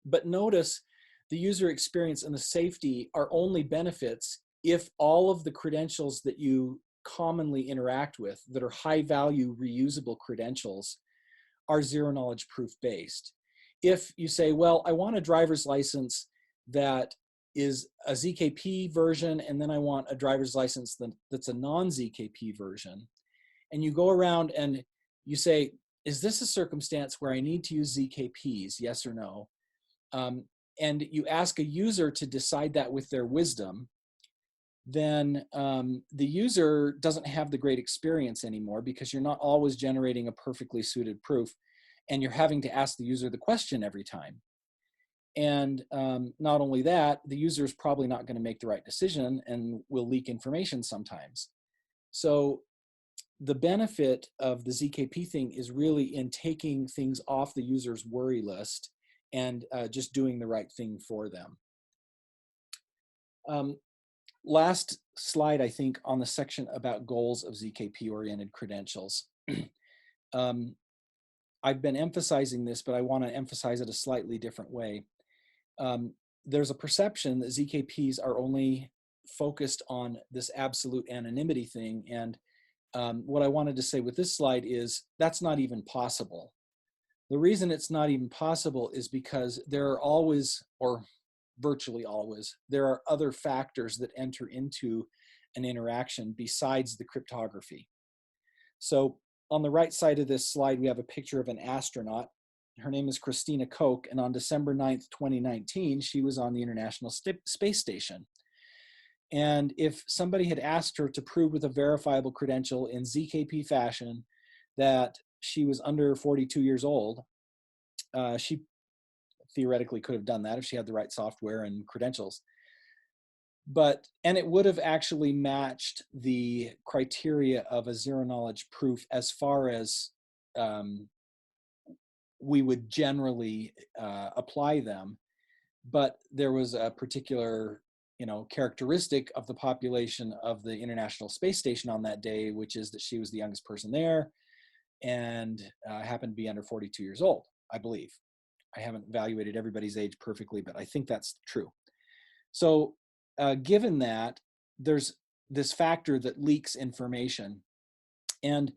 But notice the user experience and the safety are only benefits if all of the credentials that you commonly interact with that are high value reusable credentials are zero-knowledge proof based. If you say, well, I want a driver's license that is a ZKP version, and then I want a driver's license that's a non-ZKP version, and you go around and you say, is this a circumstance where I need to use ZKPs, yes or no? And you ask a user to decide that with their wisdom, then the user doesn't have the great experience anymore, because you're not always generating a perfectly suited proof, and you're having to ask the user the question every time. And not only that, the user is probably not going to make the right decision and will leak information sometimes. So the benefit of the ZKP thing is really in taking things off the user's worry list and just doing the right thing for them. Last slide, I think, on the section about goals of ZKP-oriented credentials. I've been emphasizing this, but I want to emphasize it a slightly different way. There's a perception that ZKPs are only focused on this absolute anonymity thing, and what I wanted to say with this slide is that's not even possible. The reason it's not even possible is because there are always, or virtually always, there are other factors that enter into an interaction besides the cryptography. So on the right side of this slide, we have a picture of an astronaut. Her name is Christina Koch, and on December 9th, 2019, she was on the International Space Station. And if somebody had asked her to prove with a verifiable credential in ZKP fashion that she was under 42 years old, she theoretically could have done that if she had the right software and credentials. And it would have actually matched the criteria of a zero-knowledge proof as far as we would generally apply them. But there was a particular characteristic of the population of the International Space Station on that day, which is that she was the youngest person there. and happen to be under 42 years old, I believe. I haven't evaluated everybody's age perfectly, but I think that's true. So given that, there's this factor that leaks information. And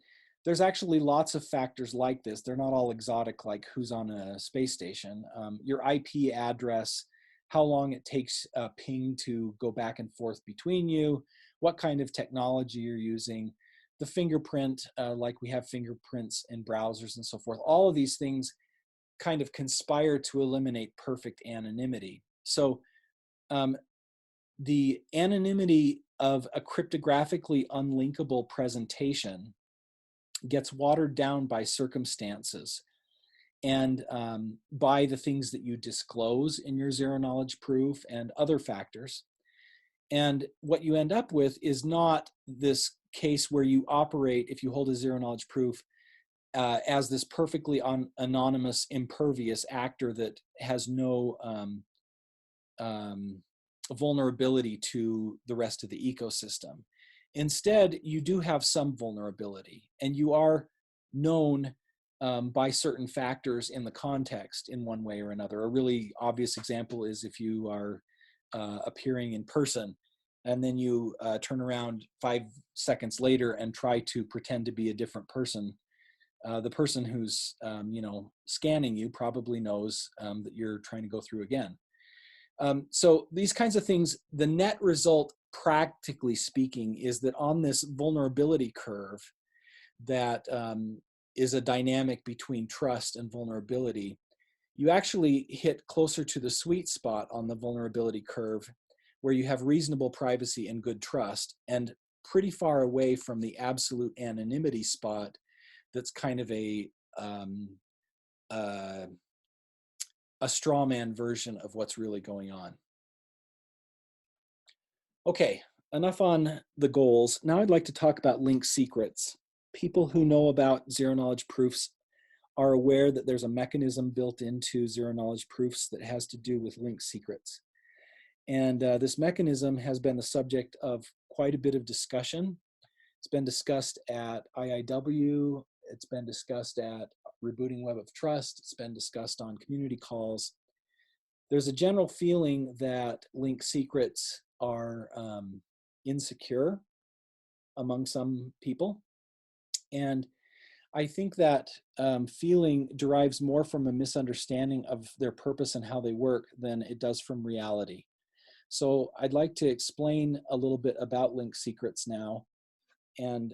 there's actually lots of factors like this. They're not all exotic, like who's on a space station. Your IP address, how long it takes a ping to go back and forth between you, what kind of technology you're using, the fingerprint, like we have fingerprints in browsers and so forth. All of these things kind of conspire to eliminate perfect anonymity. So the anonymity of a cryptographically unlinkable presentation gets watered down by circumstances and by the things that you disclose in your zero knowledge proof and other factors. And what you end up with is not this case where you operate, if you hold a zero knowledge proof, as this perfectly anonymous, impervious actor that has no vulnerability to the rest of the ecosystem. Instead, you do have some vulnerability, and you are known by certain factors in the context in one way or another. A really obvious example is if you are appearing in person, and then you turn around 5 seconds later and try to pretend to be a different person. The person who's scanning you probably knows that you're trying to go through again. So these kinds of things, the net result, practically speaking, is that on this vulnerability curve that is a dynamic between trust and vulnerability, you actually hit closer to the sweet spot on the vulnerability curve where you have reasonable privacy and good trust, and pretty far away from the absolute anonymity spot that's kind of a straw man version of what's really going on. Okay, enough on the goals. Now I'd like to talk about link secrets. People who know about zero knowledge proofs are aware that there's a mechanism built into zero knowledge proofs that has to do with link secrets. And this mechanism has been the subject of quite a bit of discussion. It's been discussed at IIW, it's been discussed at Rebooting Web of Trust, it's been discussed on community calls. There's a general feeling that link secrets are insecure among some people. And I think that feeling derives more from a misunderstanding of their purpose and how they work than it does from reality. So I'd like to explain a little bit about link secrets now. And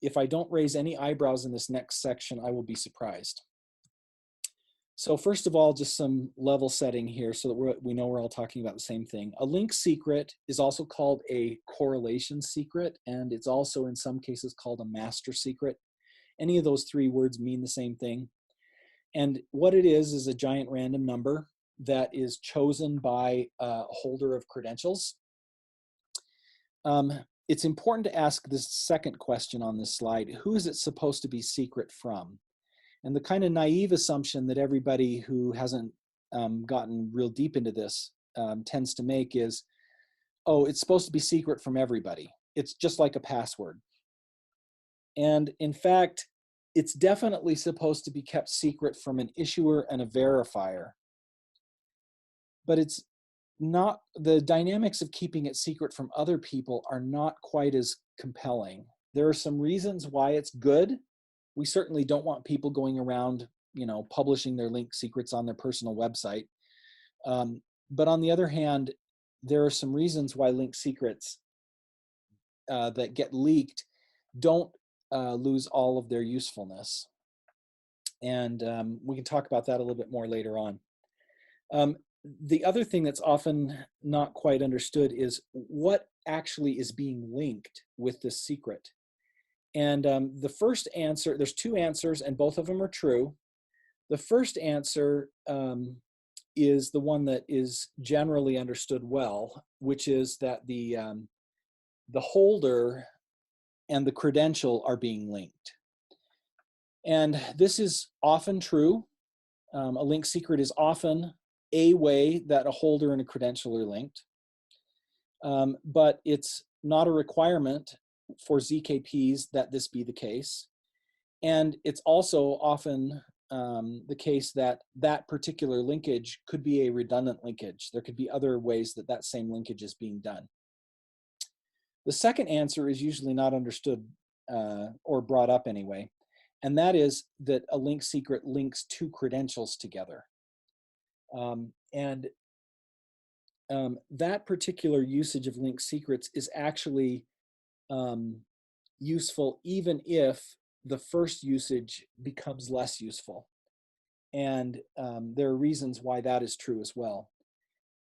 if I don't raise any eyebrows in this next section, I will be surprised. So first of all, just some level setting here so that we know we're all talking about the same thing. A link secret is also called a correlation secret, and it's also in some cases called a master secret. Any of those three words mean the same thing. And what it is a giant random number that is chosen by a holder of credentials. It's important to ask this second question on this slide: who is it supposed to be secret from? And the kind of naive assumption that everybody who hasn't gotten real deep into this tends to make is, oh, it's supposed to be secret from everybody. It's just like a password. And in fact, it's definitely supposed to be kept secret from an issuer and a verifier. But it's not, the dynamics of keeping it secret from other people are not quite as compelling. There are some reasons why it's good. We certainly don't want people going around, publishing their link secrets on their personal website. But on the other hand, there are some reasons why link secrets that get leaked don't lose all of their usefulness. And we can talk about that a little bit more later on. The other thing that's often not quite understood is what actually is being linked with this secret. And the first answer, there's two answers and both of them are true. The first answer is the one that is generally understood well, which is that the holder and the credential are being linked. And this is often true. A link secret is often a way that a holder and a credential are linked. But it's not a requirement for ZKPs that this be the case. And it's also often the case that that particular linkage could be a redundant linkage. There could be other ways that that same linkage is being done. The second answer is usually not understood or brought up anyway, and that is that a link secret links two credentials together. That particular usage of link secrets is actually useful even if the first usage becomes less useful. And there are reasons why that is true as well.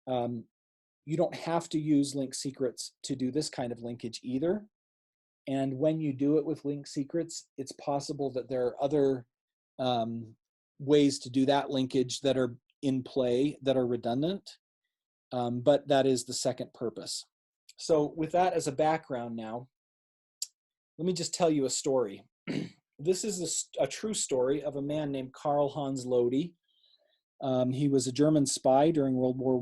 You don't have to use link secrets to do this kind of linkage either. And when you do it with link secrets, it's possible that there are other ways to do that linkage that are in play that are redundant, but that is the second purpose. So with that as a background now, let me just tell you a story. This is a true story of a man named Karl Hans Lodi. He was a German spy during World War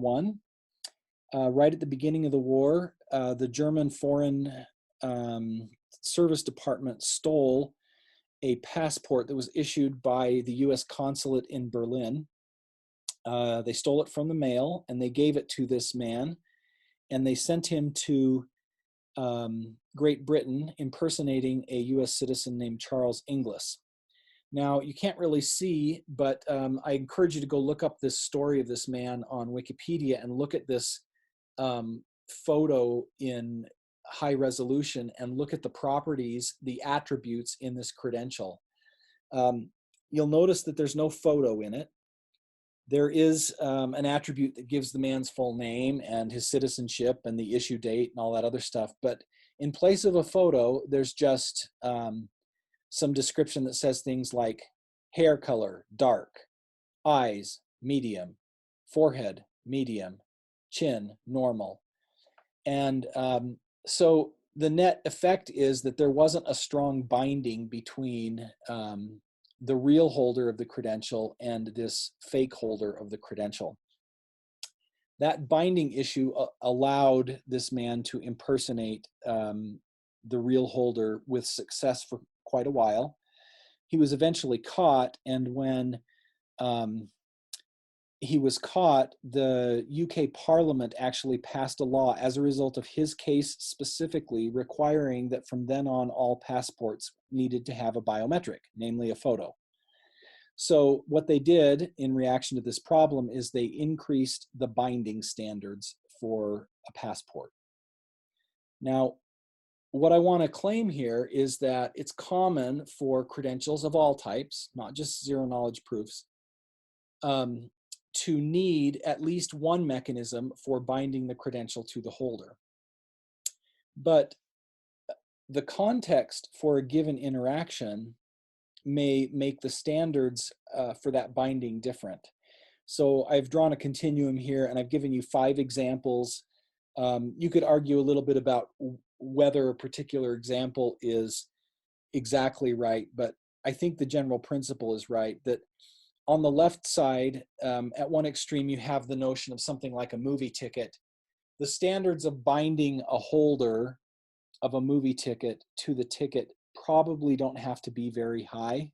I. Right at the beginning of the war, the German Foreign Service Department stole a passport that was issued by the US consulate in Berlin. They stole it from the mail and they gave it to this man, and they sent him to Great Britain impersonating a US citizen named Charles Inglis. Now, you can't really see, but I encourage you to go look up this story of this man on Wikipedia and look at this photo in high resolution and look at the properties, the attributes in this credential. You'll notice that there's no photo in it. There is an attribute that gives the man's full name and his citizenship and the issue date and all that other stuff. But in place of a photo, there's just some description that says things like hair color, dark, eyes, medium, forehead, medium, chin, normal. And so the net effect is that there wasn't a strong binding between the real holder of the credential and this fake holder of the credential. That binding issue allowed this man to impersonate the real holder with success for quite a while. He was eventually caught, and when he was caught, the UK Parliament actually passed a law as a result of his case specifically, requiring that from then on all passports needed to have a biometric, namely a photo. So what they did in reaction to this problem is they increased the binding standards for a passport. Now, what I want to claim here is that it's common for credentials of all types, not just zero-knowledge proofs, to need at least one mechanism for binding the credential to the holder. But the context for a given interaction may make the standards for that binding different. So I've drawn a continuum here, and I've given you 5 examples. You could argue a little bit about whether a particular example is exactly right, but I think the general principle is right, that on the left side, at one extreme, you have the notion of something like a movie ticket. The standards of binding a holder of a movie ticket to the ticket probably don't have to be very high.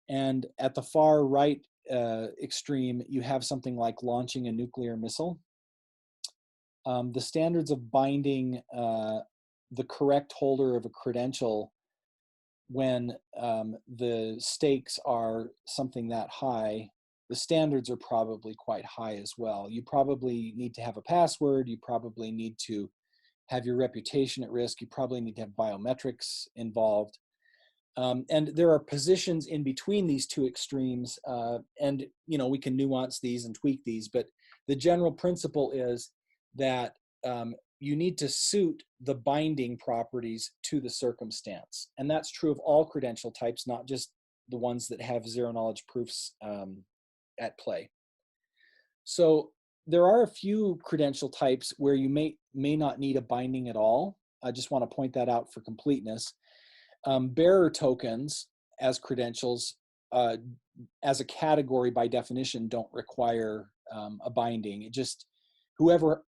And at the far right extreme, you have something like launching a nuclear missile. The standards of binding the correct holder of a credential when the stakes are something that high, the standards are probably quite high as well. You probably need to have a password. You probably need to have your reputation at risk. You probably need to have biometrics involved. And there are positions in between these two extremes. And, you know, we can nuance these and tweak these, but the general principle is that you need to suit the binding properties to the circumstance. And that's true of all credential types, not just the ones that have zero-knowledge proofs at play. So there are a few credential types where you may not need a binding at all. I just want to point that out for completeness. Bearer tokens as credentials, as a category by definition, don't require a binding. It just, whoever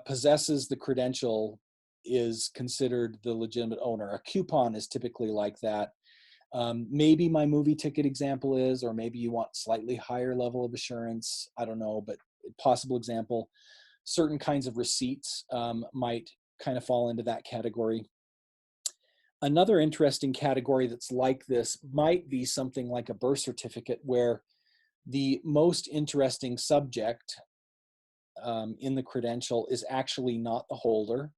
possesses the credential is considered the legitimate owner. A coupon is typically like that. Maybe my movie ticket example is, or maybe you want slightly higher level of assurance. I don't know, but possible example, certain kinds of receipts might kind of fall into that category. Another interesting category that's like this might be something like a birth certificate, where the most interesting subject in the credential is actually not the holder,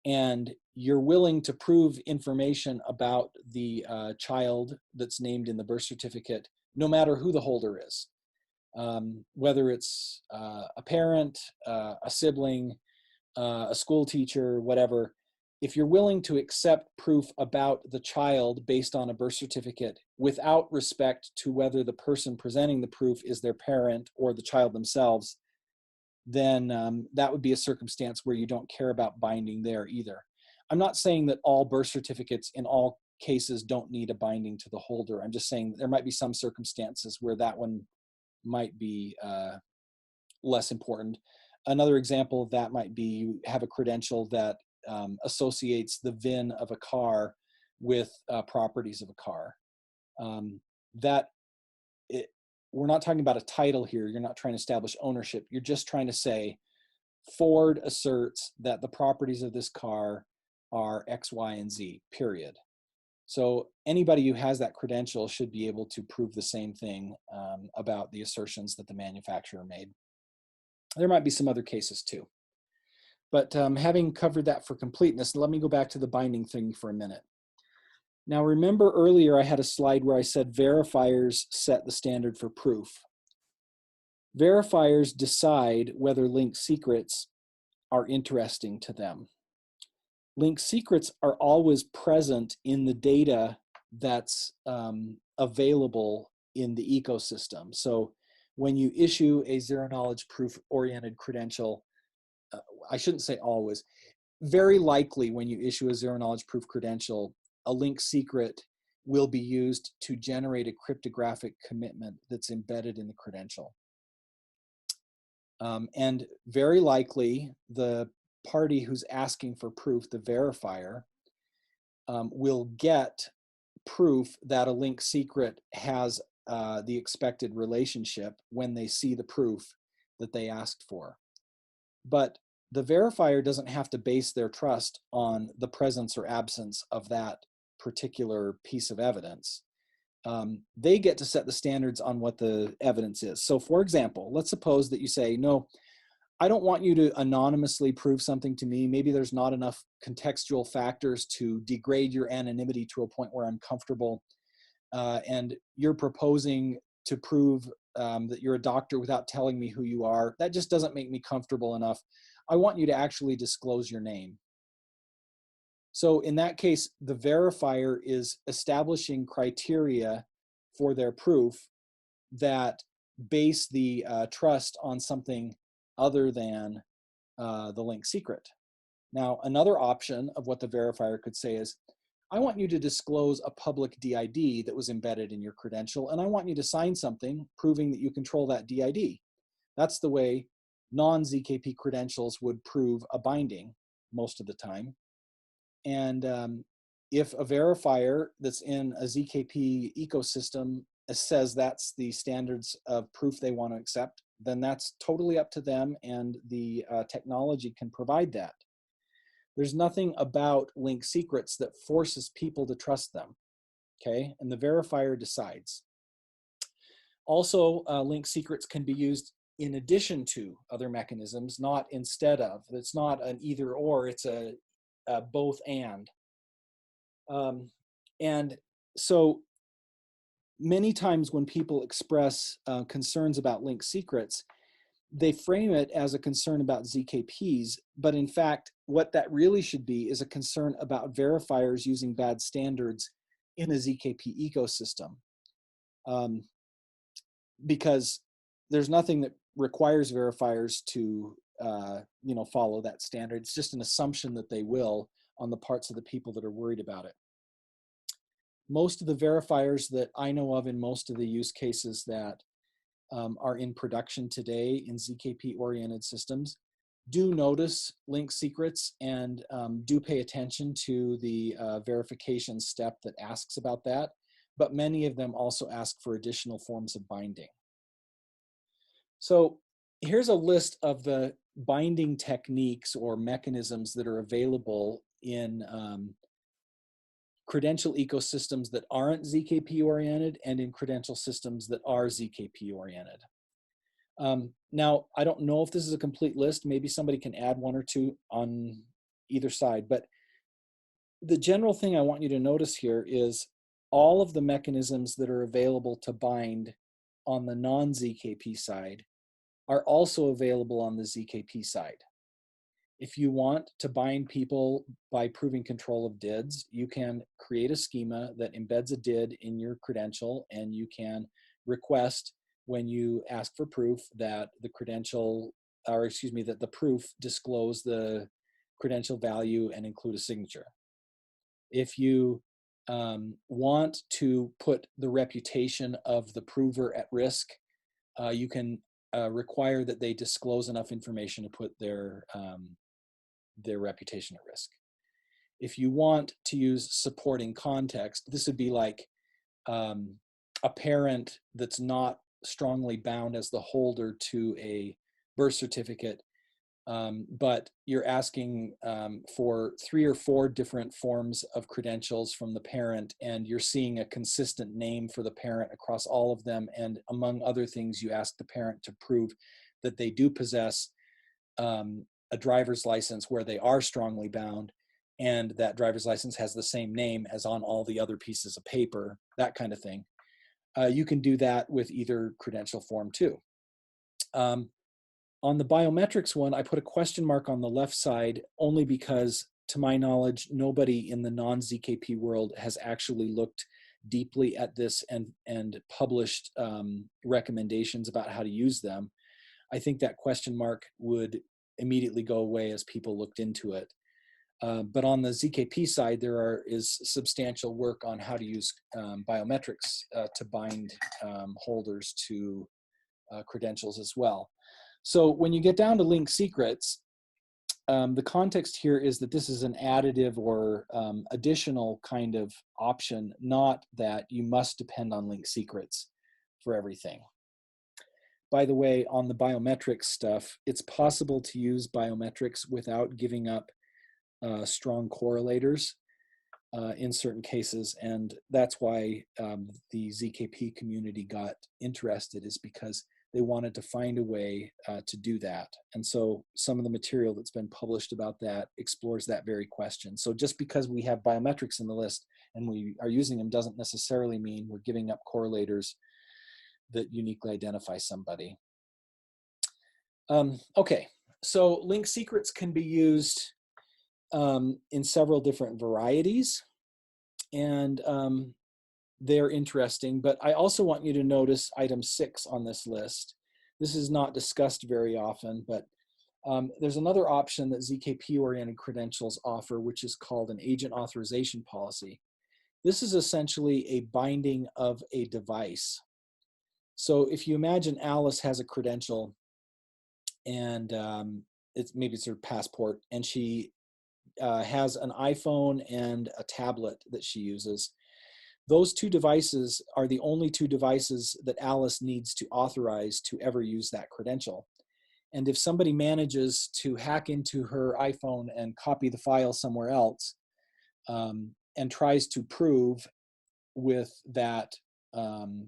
and you're willing to prove information about the child that's named in the birth certificate, no matter who the holder is, whether it's a parent, a sibling, a school teacher, whatever. If you're willing to accept proof about the child based on a birth certificate without respect to whether the person presenting the proof is their parent or the child themselves, then that would be a circumstance where you don't care about binding there either. I'm not saying that all birth certificates in all cases don't need a binding to the holder. I'm just saying that there might be some circumstances where that one might be less important. Another example of that might be you have a credential that associates the VIN of a car with properties of a car. We're not talking about a title here. You're not trying to establish ownership. You're just trying to say Ford asserts that the properties of this car are X, Y, and Z, period. So anybody who has that credential should be able to prove the same thing about the assertions that the manufacturer made. There might be some other cases too. But having covered that for completeness, let me go back to the binding thing for a minute. Now remember earlier I had a slide where I said verifiers set the standard for proof. Verifiers decide whether linked secrets are interesting to them. Linked secrets are always present in the data that's available in the ecosystem. So when you issue a zero-knowledge proof-oriented credential, I shouldn't say always, very likely when you issue a zero-knowledge proof credential, a linked secret will be used to generate a cryptographic commitment that's embedded in the credential. And very likely, the party who's asking for proof, the verifier, will get proof that a linked secret has the expected relationship when they see the proof that they asked for. But the verifier doesn't have to base their trust on the presence or absence of that particular piece of evidence. They get to set the standards on what the evidence is. So for example, let's suppose that you say, no, I don't want you to anonymously prove something to me. Maybe there's not enough contextual factors to degrade your anonymity to a point where I'm comfortable. And you're proposing to prove that you're a doctor without telling me who you are. That just doesn't make me comfortable enough. I want you to actually disclose your name. So in that case, the verifier is establishing criteria for their proof that base the trust on something other than the linked secret. Now, another option of what the verifier could say is, I want you to disclose a public DID that was embedded in your credential, and I want you to sign something proving that you control that DID. That's the way non-ZKP credentials would prove a binding most of the time. And if a verifier that's in a ZKP ecosystem says that's the standards of proof they want to accept, then that's totally up to them, and the technology can provide that. There's nothing about linked secrets that forces people to trust them, okay? And the verifier decides. Also, linked secrets can be used in addition to other mechanisms, not instead of. It's not an either or, it's a both and. And so many times when people express concerns about linked secrets, they frame it as a concern about ZKPs, but in fact, what that really should be is a concern about verifiers using bad standards in a ZKP ecosystem. Because there's nothing that requires verifiers to follow that standard. It's just an assumption that they will on the parts of the people that are worried about it. Most of the verifiers that I know of in most of the use cases that are in production today in ZKP-oriented systems do notice linked secrets and do pay attention to the verification step that asks about that. but many of them also ask for additional forms of binding. So here's a list of the binding techniques or mechanisms that are available in credential ecosystems that aren't ZKP-oriented and in credential systems that are ZKP-oriented. Now, I don't know if this is a complete list. Maybe somebody can add one or two on either side, but the general thing I want you to notice here is all of the mechanisms that are available to bind on the non-ZKP side are also available on the ZKP side. If you want to bind people by proving control of DIDs, you can create a schema that embeds a DID in your credential, and you can request when you ask for proof that the credential, or excuse me, that the proof disclose the credential value and include a signature. If you want to put the reputation of the prover at risk, you can require that they disclose enough information to put their reputation at risk. If you want to use supporting context, this would be like a parent that's not strongly bound as the holder to a birth certificate, but you're asking for 3 or 4 different forms of credentials from the parent, and you're seeing a consistent name for the parent across all of them, and among other things, you ask the parent to prove that they do possess a driver's license where they are strongly bound, and that driver's license has the same name as on all the other pieces of paper, that kind of thing. You can do that with either credential form too. On the biometrics one, I put a question mark on the left side only because, to my knowledge, nobody in the non-ZKP world has actually looked deeply at this and published recommendations about how to use them. I think that question mark would immediately go away as people looked into it. But on the ZKP side, there is substantial work on how to use biometrics to bind holders to credentials as well. So when you get down to linked secrets, the context here is that this is an additive or additional kind of option, not that you must depend on linked secrets for everything. By the way, on the biometrics stuff, it's possible to use biometrics without giving up strong correlators in certain cases, and that's why the ZKP community got interested, is because they wanted to find a way to do that. And so some of the material that's been published about that explores that very question. So just because we have biometrics in the list and we are using them doesn't necessarily mean we're giving up correlators that uniquely identify somebody. Okay, so linked secrets can be used in several different varieties, and they're interesting, but I also want you to notice item 6 on this list. This is not discussed very often, but there's another option that ZKP-oriented credentials offer, which is called an agent authorization policy. This is essentially a binding of a device. So if you imagine Alice has a credential, and maybe it's her passport, and she has an iPhone and a tablet that she uses. Those 2 devices are the only 2 devices that Alice needs to authorize to ever use that credential. And if somebody manages to hack into her iPhone and copy the file somewhere else and tries to prove with that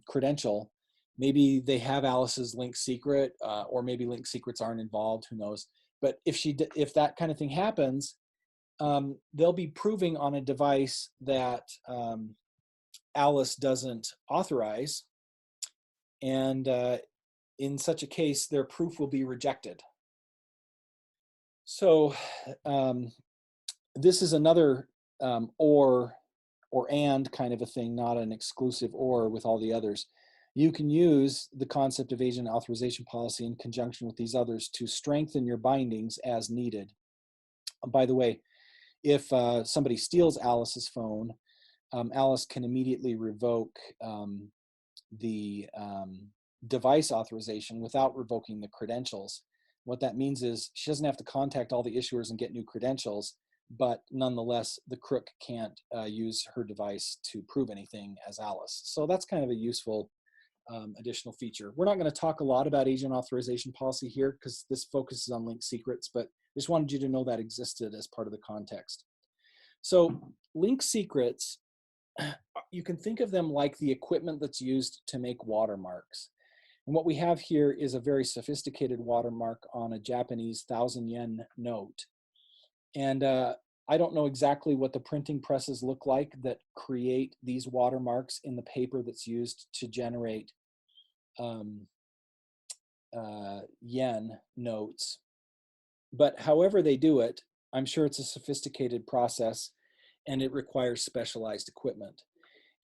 credential, maybe they have Alice's linked secret, or maybe linked secrets aren't involved, who knows. But if that kind of thing happens, they'll be proving on a device that Alice doesn't authorize, and in such a case, their proof will be rejected. So this is another or and kind of a thing, not an exclusive or with all the others. You can use the concept of agent authorization policy in conjunction with these others to strengthen your bindings as needed. By the way, if somebody steals Alice's phone, Alice can immediately revoke the device authorization without revoking the credentials. What that means is she doesn't have to contact all the issuers and get new credentials. but nonetheless, the crook can't use her device to prove anything as Alice. So that's kind of a useful additional feature. We're not going to talk a lot about agent authorization policy here because this focuses on linked secrets, but I just wanted you to know that existed as part of the context. So linked secrets, you can think of them like the equipment that's used to make watermarks. And what we have here is a very sophisticated watermark on a Japanese 1,000 yen note. And I don't know exactly what the printing presses look like that create these watermarks in the paper that's used to generate yen notes. But however they do it, I'm sure it's a sophisticated process and it requires specialized equipment.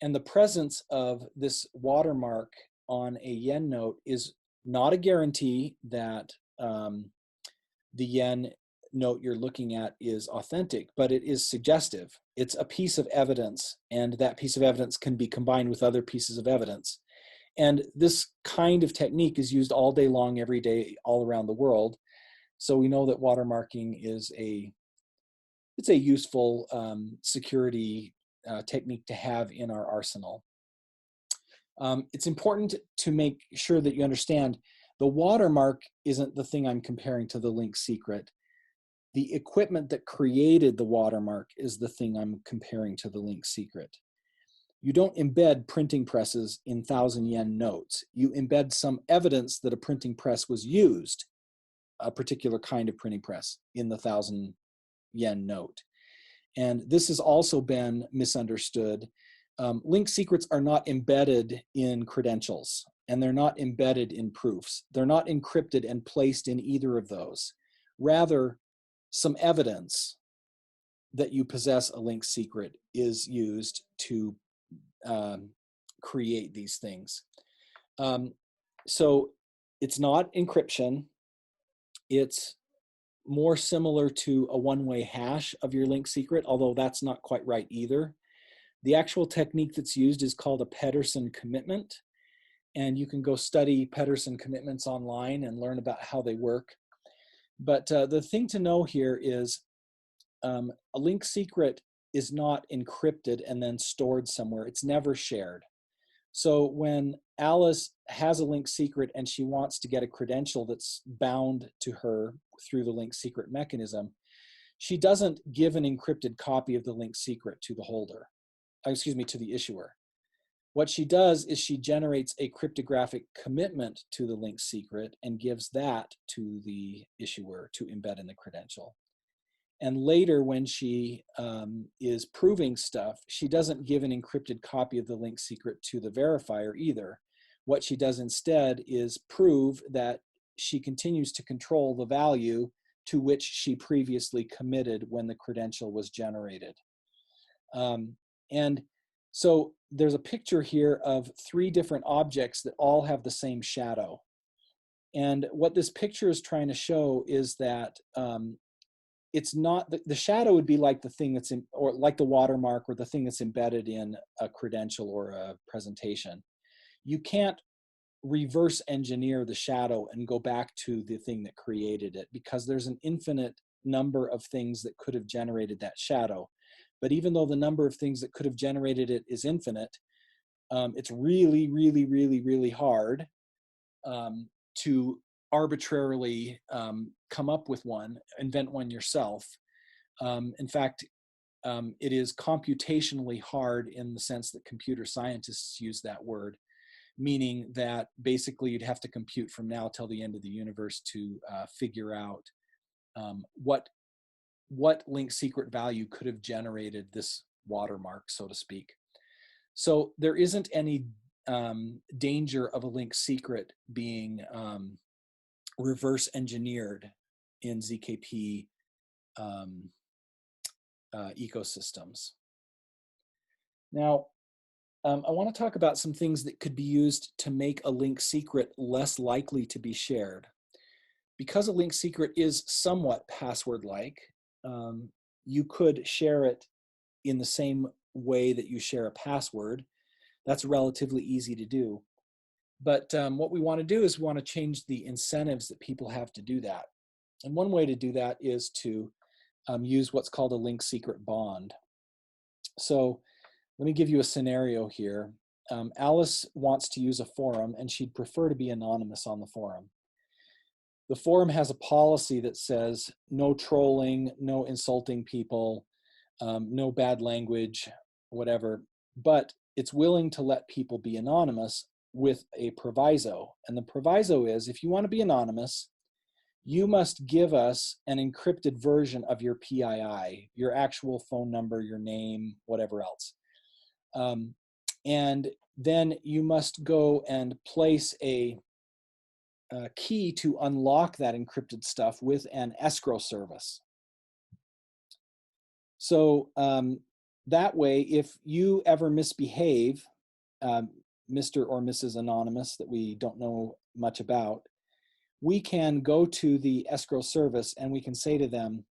And the presence of this watermark on a yen note is not a guarantee that the yen note you're looking at is authentic, but it is suggestive. It's a piece of evidence, and that piece of evidence can be combined with other pieces of evidence. And this kind of technique is used all day long, every day, all around the world. So we know that watermarking is it's a useful security technique to have in our arsenal. It's important to make sure that you understand the watermark isn't the thing I'm comparing to the linked secret. The equipment that created the watermark is the thing I'm comparing to the linked secret. You don't embed printing presses in 1,000 yen notes. You embed some evidence that a printing press was used, a particular kind of printing press, in the 1,000 yen note. And this has also been misunderstood. Linked secrets are not embedded in credentials, and they're not embedded in proofs. They're not encrypted and placed in either of those. Rather, some evidence that you possess a linked secret is used to create these things. So it's not encryption. It's more similar to a one-way hash of your linked secret, although that's not quite right either. The actual technique that's used is called a Pedersen commitment, and you can go study Pedersen commitments online and learn about how they work. But the thing to know here is a linked secret is not encrypted and then stored somewhere. It's never shared. So when Alice has a linked secret and she wants to get a credential that's bound to her through the linked secret mechanism, she doesn't give an encrypted copy of the linked secret to the holder, to the issuer. What she does is she generates a cryptographic commitment to the linked secret and gives that to the issuer to embed in the credential. And later, when she is proving stuff, she doesn't give an encrypted copy of the linked secret to the verifier either. What she does instead is prove that she continues to control the value to which she previously committed when the credential was generated. And so there's a picture here of 3 different objects that all have the same shadow. And what this picture is trying to show is that it's not, the shadow would be like the thing that's in, or like the watermark or the thing that's embedded in a credential or a presentation. You can't reverse engineer the shadow and go back to the thing that created it, because there's an infinite number of things that could have generated that shadow. But even though the number of things that could have generated it is infinite, it's really, really, really, really hard to arbitrarily come up with one, invent one yourself. In fact, it is computationally hard in the sense that computer scientists use that word, meaning that basically you'd have to compute from now till the end of the universe to figure out what linked secret value could have generated this watermark, so to speak. So there isn't any danger of a linked secret being reverse engineered in ZKP ecosystems. Now, I want to talk about some things that could be used to make a linked secret less likely to be shared. Because a linked secret is somewhat password-like, you could share it in the same way that you share a password. That's relatively easy to do. But what we want to do is we want to change the incentives that people have to do that. And one way to do that is to use what's called a link secret bond. So let me give you a scenario here. Alice wants to use a forum and she'd prefer to be anonymous on the forum. The forum has a policy that says no trolling, no insulting people, no bad language, whatever, but it's willing to let people be anonymous with a proviso. And the proviso is, if you want to be anonymous, you must give us an encrypted version of your PII, your actual phone number, your name, whatever else. And then you must go and place a key to unlock that encrypted stuff with an escrow service. So that way, if you ever misbehave, Mr. or Mrs. Anonymous that we don't know much about, we can go to the escrow service and we can say to them,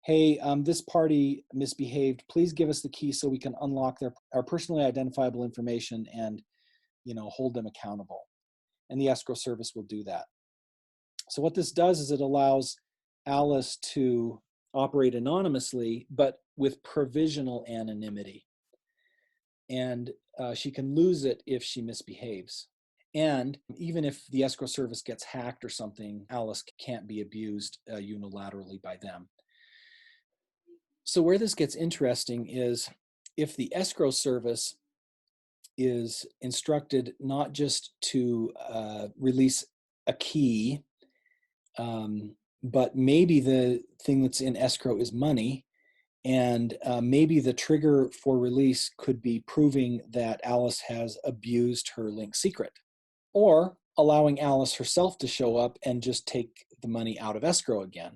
hey, this party misbehaved, please give us the key so we can unlock our personally identifiable information and, you know, hold them accountable. And the escrow service will do that. So what this does is it allows Alice to operate anonymously, but with provisional anonymity. And she can lose it if she misbehaves. And even if the escrow service gets hacked or something, Alice can't be abused unilaterally by them. So where this gets interesting is if the escrow service is instructed not just to release a key, but maybe the thing that's in escrow is money, and maybe the trigger for release could be proving that Alice has abused her link secret, or allowing Alice herself to show up and just take the money out of escrow again,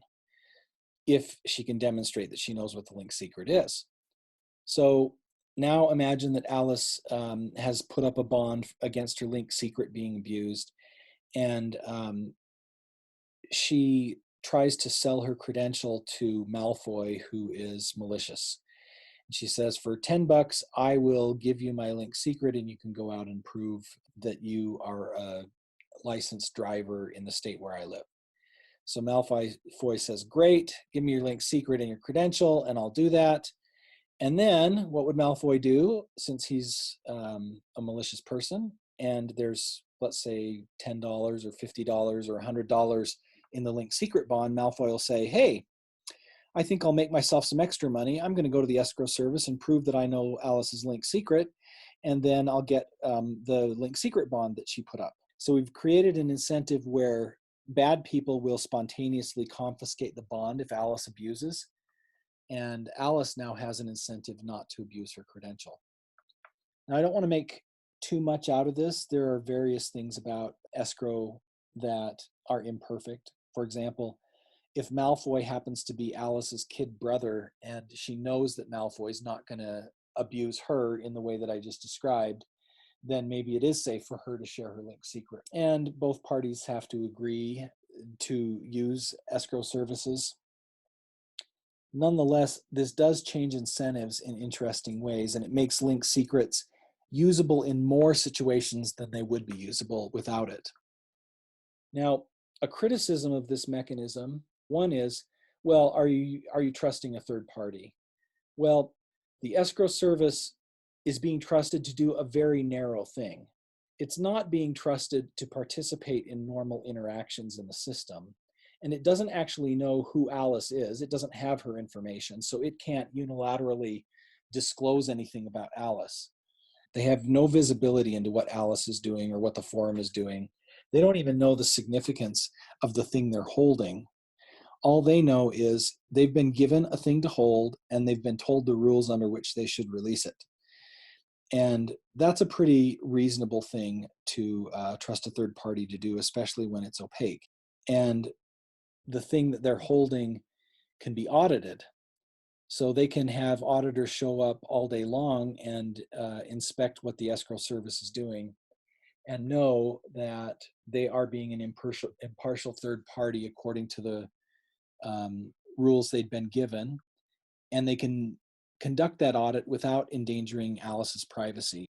if she can demonstrate that she knows what the link secret is. So now imagine that Alice has put up a bond against her link secret being abused, and she tries to sell her credential to Malfoy, who is malicious. And she says, for $10, I will give you my link secret and you can go out and prove that you are a licensed driver in the state where I live. So Malfoy says, great, give me your link secret and your credential and I'll do that. And then what would Malfoy do, since he's a malicious person and there's, let's say, $10 or $50 or $100 in the link secret bond, Malfoy will say, hey, I think I'll make myself some extra money. I'm going to go to the escrow service and prove that I know Alice's link secret, and then I'll get the link secret bond that she put up. So we've created an incentive where bad people will spontaneously confiscate the bond if Alice abuses, and Alice now has an incentive not to abuse her credential. Now, I don't want to make too much out of this. There are various things about escrow that are imperfect. For example, if Malfoy happens to be Alice's kid brother and she knows that Malfoy's not going to abuse her in the way that I just described, then maybe it is safe for her to share her link secret. And both parties have to agree to use escrow services. Nonetheless, this does change incentives in interesting ways, and it makes link secrets usable in more situations than they would be usable without it. Now, a criticism of this mechanism, one is, well, are you trusting a third party? Well, the escrow service is being trusted to do a very narrow thing. It's not being trusted to participate in normal interactions in the system. And it doesn't actually know who Alice is. It doesn't have her information, so it can't unilaterally disclose anything about Alice. They have no visibility into what Alice is doing or what the forum is doing. They don't even know the significance of the thing they're holding. All they know is they've been given a thing to hold and they've been told the rules under which they should release it. And that's a pretty reasonable thing to trust a third party to do, especially when it's opaque. And the thing that they're holding can be audited. So they can have auditors show up all day long and inspect what the escrow service is doing and know that they are being an impartial third party according to the rules they'd been given. And they can conduct that audit without endangering Alice's privacy.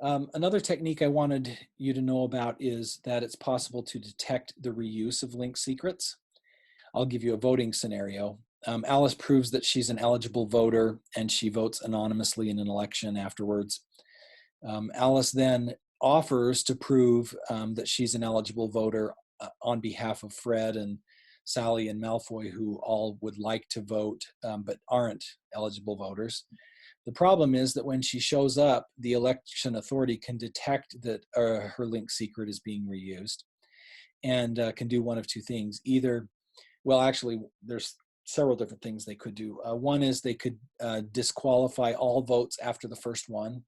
Another technique I wanted you to know about is that it's possible to detect the reuse of link secrets. I'll give you a voting scenario. Alice proves that she's an eligible voter, and she votes anonymously in an election afterwards. Alice then offers to prove that she's an eligible voter on behalf of Fred and Sally and Malfoy, who all would like to vote but aren't eligible voters. The problem is that when she shows up, the election authority can detect that her link secret is being reused, and can do one of two things. Either, well, actually, there's several different things they could do. One is they could disqualify all votes after the first one.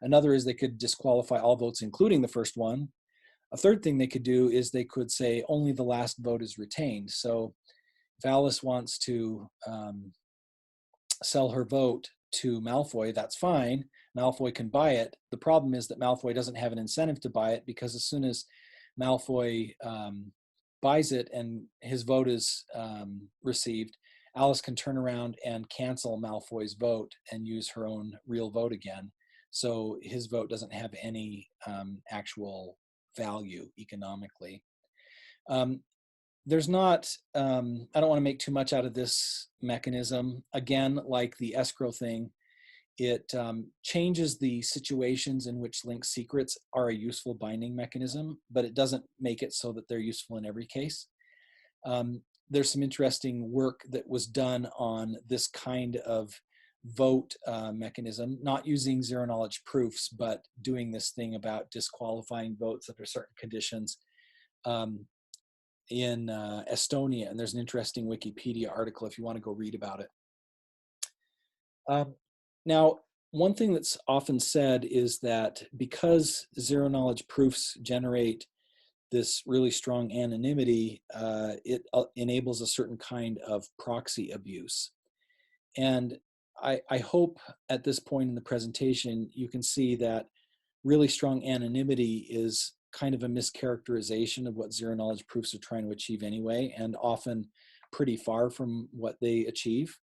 Another is they could disqualify all votes, including the first one. A third thing they could do is they could say only the last vote is retained. So if Alice wants to sell her vote to Malfoy, that's fine. Malfoy can buy it. The problem is that Malfoy doesn't have an incentive to buy it, because as soon as Malfoy buys it and his vote is received, Alice can turn around and cancel Malfoy's vote and use her own real vote again. So his vote doesn't have any actual value economically. There's not, I don't want to make too much out of this mechanism. Again, like the escrow thing, it changes the situations in which link secrets are a useful binding mechanism, but it doesn't make it so that they're useful in every case. There's some interesting work that was done on this kind of vote mechanism, not using zero knowledge proofs, but doing this thing about disqualifying votes under certain conditions in Estonia. And there's an interesting Wikipedia article if you want to go read about it. Now, one thing that's often said is that because zero knowledge proofs generate this really strong anonymity, it enables a certain kind of proxy abuse. And I hope at this point in the presentation, you can see that really strong anonymity is kind of a mischaracterization of what zero knowledge proofs are trying to achieve anyway, and often pretty far from what they achieve.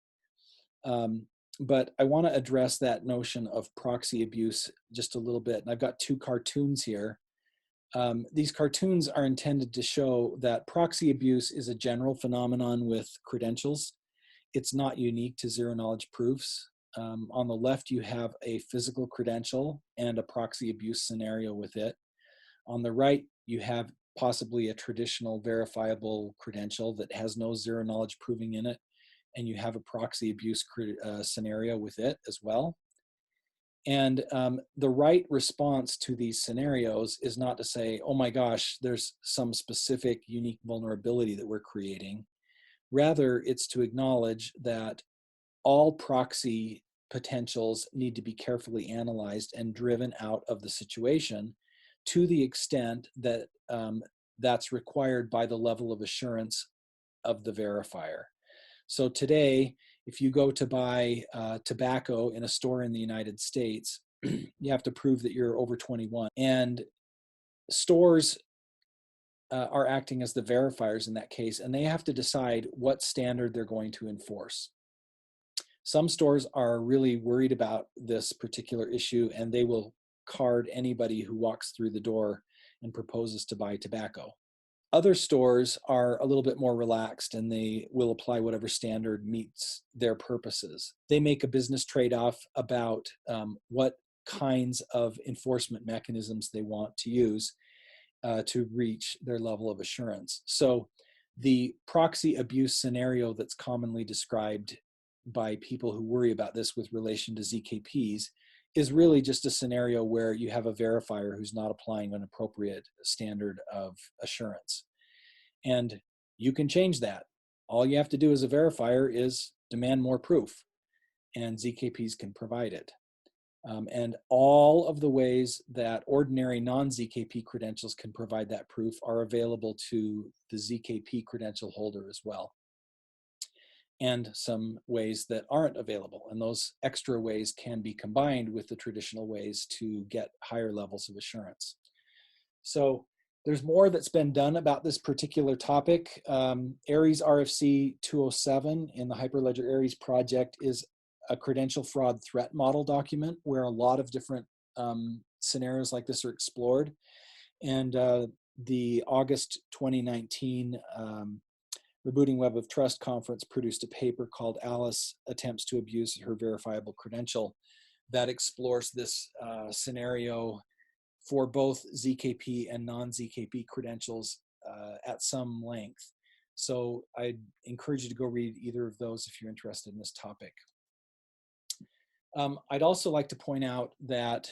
But I want to address that notion of proxy abuse just a little bit. And I've got two cartoons here. These cartoons are intended to show that proxy abuse is a general phenomenon with credentials. It's not unique to zero knowledge proofs. On the left, you have a physical credential and a proxy abuse scenario with it. On the right, you have possibly a traditional verifiable credential that has no zero knowledge proving in it, and you have a proxy abuse scenario with it as well. And the right response to these scenarios is not to say, oh my gosh, there's some specific unique vulnerability that we're creating. Rather, it's to acknowledge that all proxy potentials need to be carefully analyzed and driven out of the situation to the extent that that's required by the level of assurance of the verifier. So today, if you go to buy tobacco in a store in the United States, you have to prove that you're over 21. And stores are acting as the verifiers in that case, and they have to decide what standard they're going to enforce. Some stores are really worried about this particular issue, and they will card anybody who walks through the door and proposes to buy tobacco. Other stores are a little bit more relaxed, and they will apply whatever standard meets their purposes. They make a business trade-off about what kinds of enforcement mechanisms they want to use to reach their level of assurance. So the proxy abuse scenario that's commonly described by people who worry about this with relation to ZKPs is really just a scenario where you have a verifier who's not applying an appropriate standard of assurance. And you can change that. All you have to do as a verifier is demand more proof, and ZKPs can provide it. And all of the ways that ordinary non-ZKP credentials can provide that proof are available to the ZKP credential holder as well. And some ways that aren't available. And those extra ways can be combined with the traditional ways to get higher levels of assurance. So there's more that's been done about this particular topic. Ares RFC 207 in the Hyperledger Ares project is a credential fraud threat model document where a lot of different scenarios like this are explored. And the August 2019 Rebooting Web of Trust conference produced a paper called Alice Attempts to Abuse Her Verifiable Credential that explores this scenario for both ZKP and non-ZKP credentials at some length. So I'd encourage you to go read either of those if you're interested in this topic. I'd also like to point out that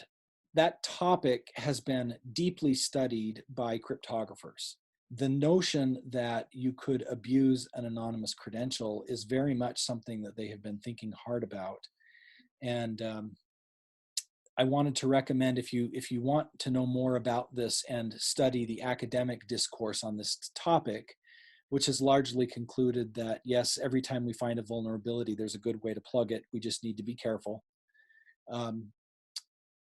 that topic has been deeply studied by cryptographers. The notion that you could abuse an anonymous credential is very much something that they have been thinking hard about. And I wanted to recommend, if you want to know more about this and study the academic discourse on this topic, which has largely concluded that, yes, every time we find a vulnerability, there's a good way to plug it. We just need to be careful.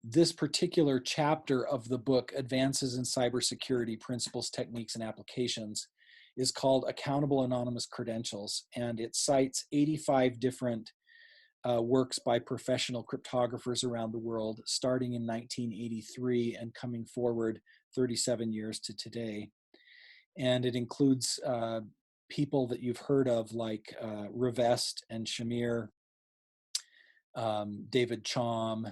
This particular chapter of the book, Advances in Cybersecurity Principles, Techniques, and Applications, is called Accountable Anonymous Credentials, and it cites 85 different works by professional cryptographers around the world, starting in 1983 and coming forward 37 years to today. And it includes people that you've heard of, like Revest and Shamir, David Chom,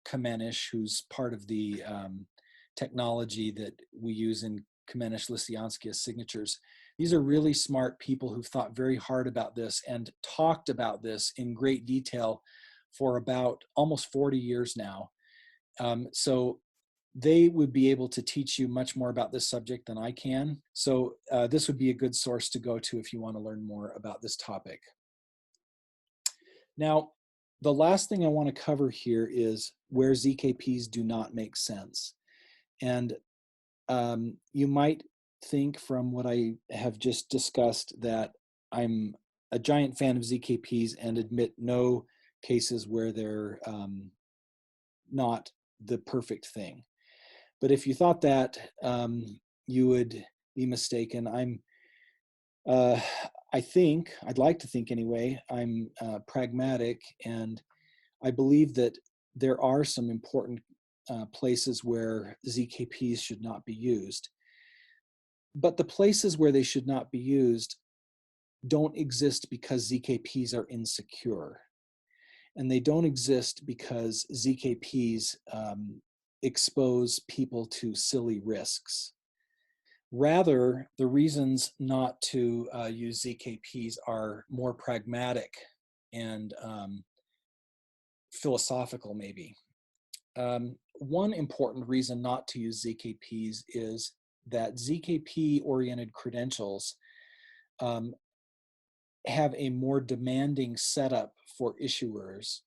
Kamenish, who's part of the technology that we use in Kamenish-Lisiansky signatures. These are really smart people who've thought very hard about this and talked about this in great detail for about almost 40 years now. So they would be able to teach you much more about this subject than I can. So this would be a good source to go to if you want to learn more about this topic. Now, the last thing I want to cover here is where ZKPs do not make sense. And you might think from what I have just discussed that I'm a giant fan of ZKPs and admit no cases where they're not the perfect thing. But if you thought that, you would be mistaken. I'd like to think anyway, I'm pragmatic, and I believe that there are some important places where ZKPs should not be used. But the places where they should not be used don't exist because ZKPs are insecure. And they don't exist because ZKPs expose people to silly risks. Rather, the reasons not to use ZKPs are more pragmatic and philosophical, maybe. One important reason not to use ZKPs is that ZKP-oriented credentials have a more demanding setup for issuers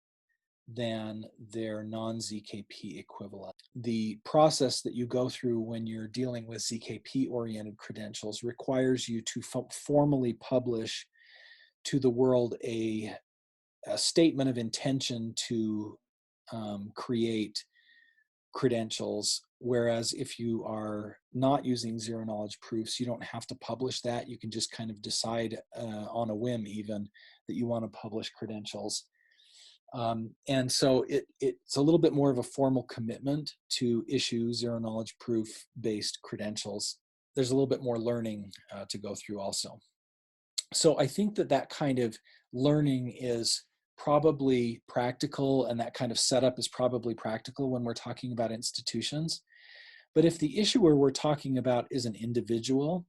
than their non-ZKP equivalent. The process that you go through when you're dealing with ZKP-oriented credentials requires you to formally publish to the world a statement of intention to create credentials, whereas if you are not using zero-knowledge proofs, you don't have to publish that. You can just kind of decide on a whim even that you want to publish credentials. And so it's a little bit more of a formal commitment to issue zero-knowledge proof-based credentials. There's a little bit more learning to go through also. So I think that kind of learning is probably practical, and that kind of setup is probably practical when we're talking about institutions. But if the issuer we're talking about is an individual,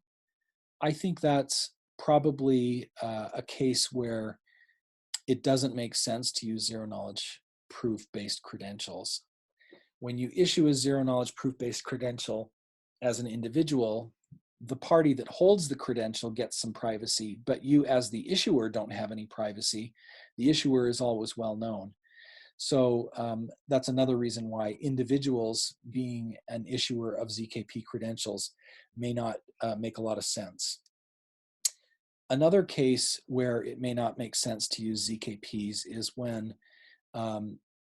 I think that's probably a case where it doesn't make sense to use zero-knowledge proof-based credentials. When you issue a zero-knowledge proof-based credential as an individual, the party that holds the credential gets some privacy, but you as the issuer don't have any privacy. The issuer is always well known. So that's another reason why individuals being an issuer of ZKP credentials may not make a lot of sense. Another case where it may not make sense to use ZKPs is when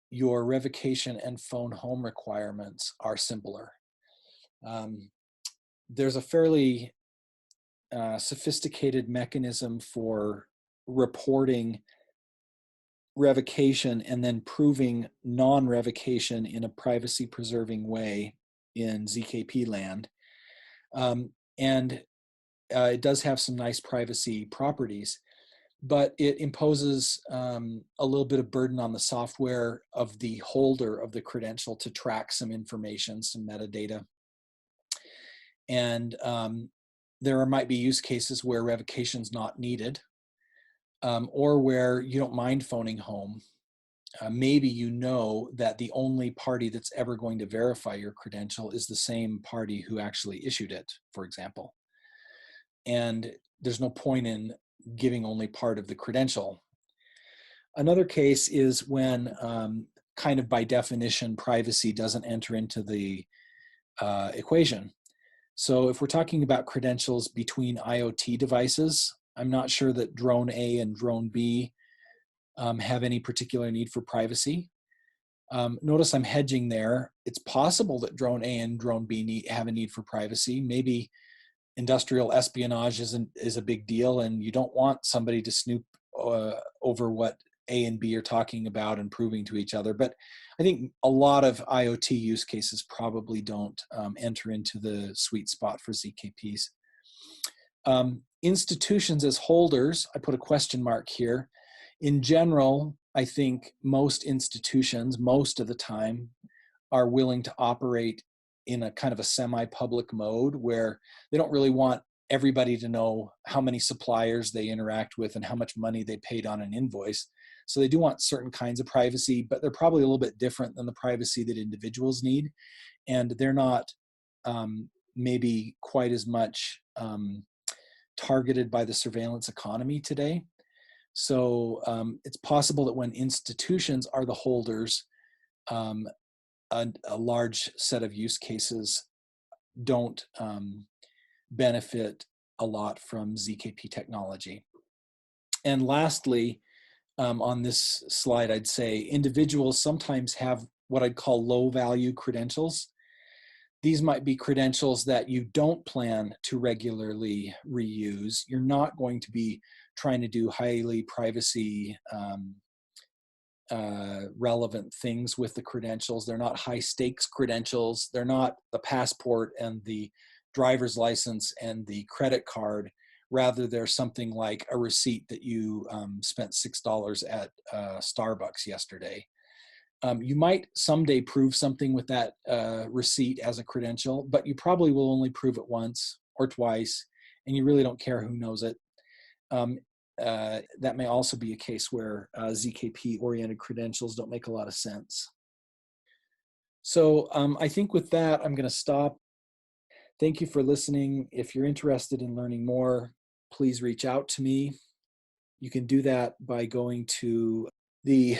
your revocation and phone home requirements are simpler. There's a fairly sophisticated mechanism for reporting revocation and then proving non-revocation in a privacy-preserving way in ZKP land. And it does have some nice privacy properties, but it imposes a little bit of burden on the software of the holder of the credential to track some information, some metadata. And there might be use cases where revocation is not needed, or where you don't mind phoning home. Maybe you know that the only party that's ever going to verify your credential is the same party who actually issued it, for example. And there's no point in giving only part of the credential. Another case is when kind of by definition, privacy doesn't enter into the equation. So if we're talking about credentials between IoT devices, I'm not sure that drone A and drone B have any particular need for privacy. Notice I'm hedging there. It's possible that drone A and drone B have a need for privacy. Maybe industrial espionage is a big deal, and you don't want somebody to snoop over what A and B are talking about and proving to each other. But I think a lot of IoT use cases probably don't enter into the sweet spot for ZKPs. Institutions as holders, I put a question mark here. In general, I think most institutions, most of the time, are willing to operate in a kind of a semi-public mode where they don't really want everybody to know how many suppliers they interact with and how much money they paid on an invoice. So they do want certain kinds of privacy, but they're probably a little bit different than the privacy that individuals need. And they're not maybe quite as much targeted by the surveillance economy today. So it's possible that when institutions are the holders, a large set of use cases don't benefit a lot from ZKP technology. And lastly, on this slide, I'd say individuals sometimes have what I'd call low value credentials. These might be credentials that you don't plan to regularly reuse. You're not going to be trying to do highly privacy relevant things with the credentials. They're not high stakes credentials. They're not the passport and the driver's license and the credit card. Rather, they're something like a receipt that you spent $6 at Starbucks yesterday. You might someday prove something with that receipt as a credential, but you probably will only prove it once or twice, and you really don't care who knows it. That may also be a case where ZKP-oriented credentials don't make a lot of sense. So I think with that, I'm going to stop. Thank you for listening. If you're interested in learning more, please reach out to me. You can do that by going to the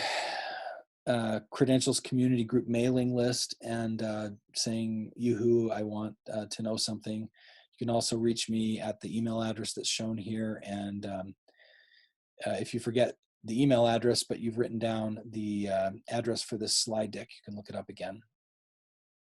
credentials community group mailing list and saying, "Yoo-hoo, I want to know something." You can also reach me at the email address that's shown here. And if you forget the email address, but you've written down the address for this slide deck, you can look it up again.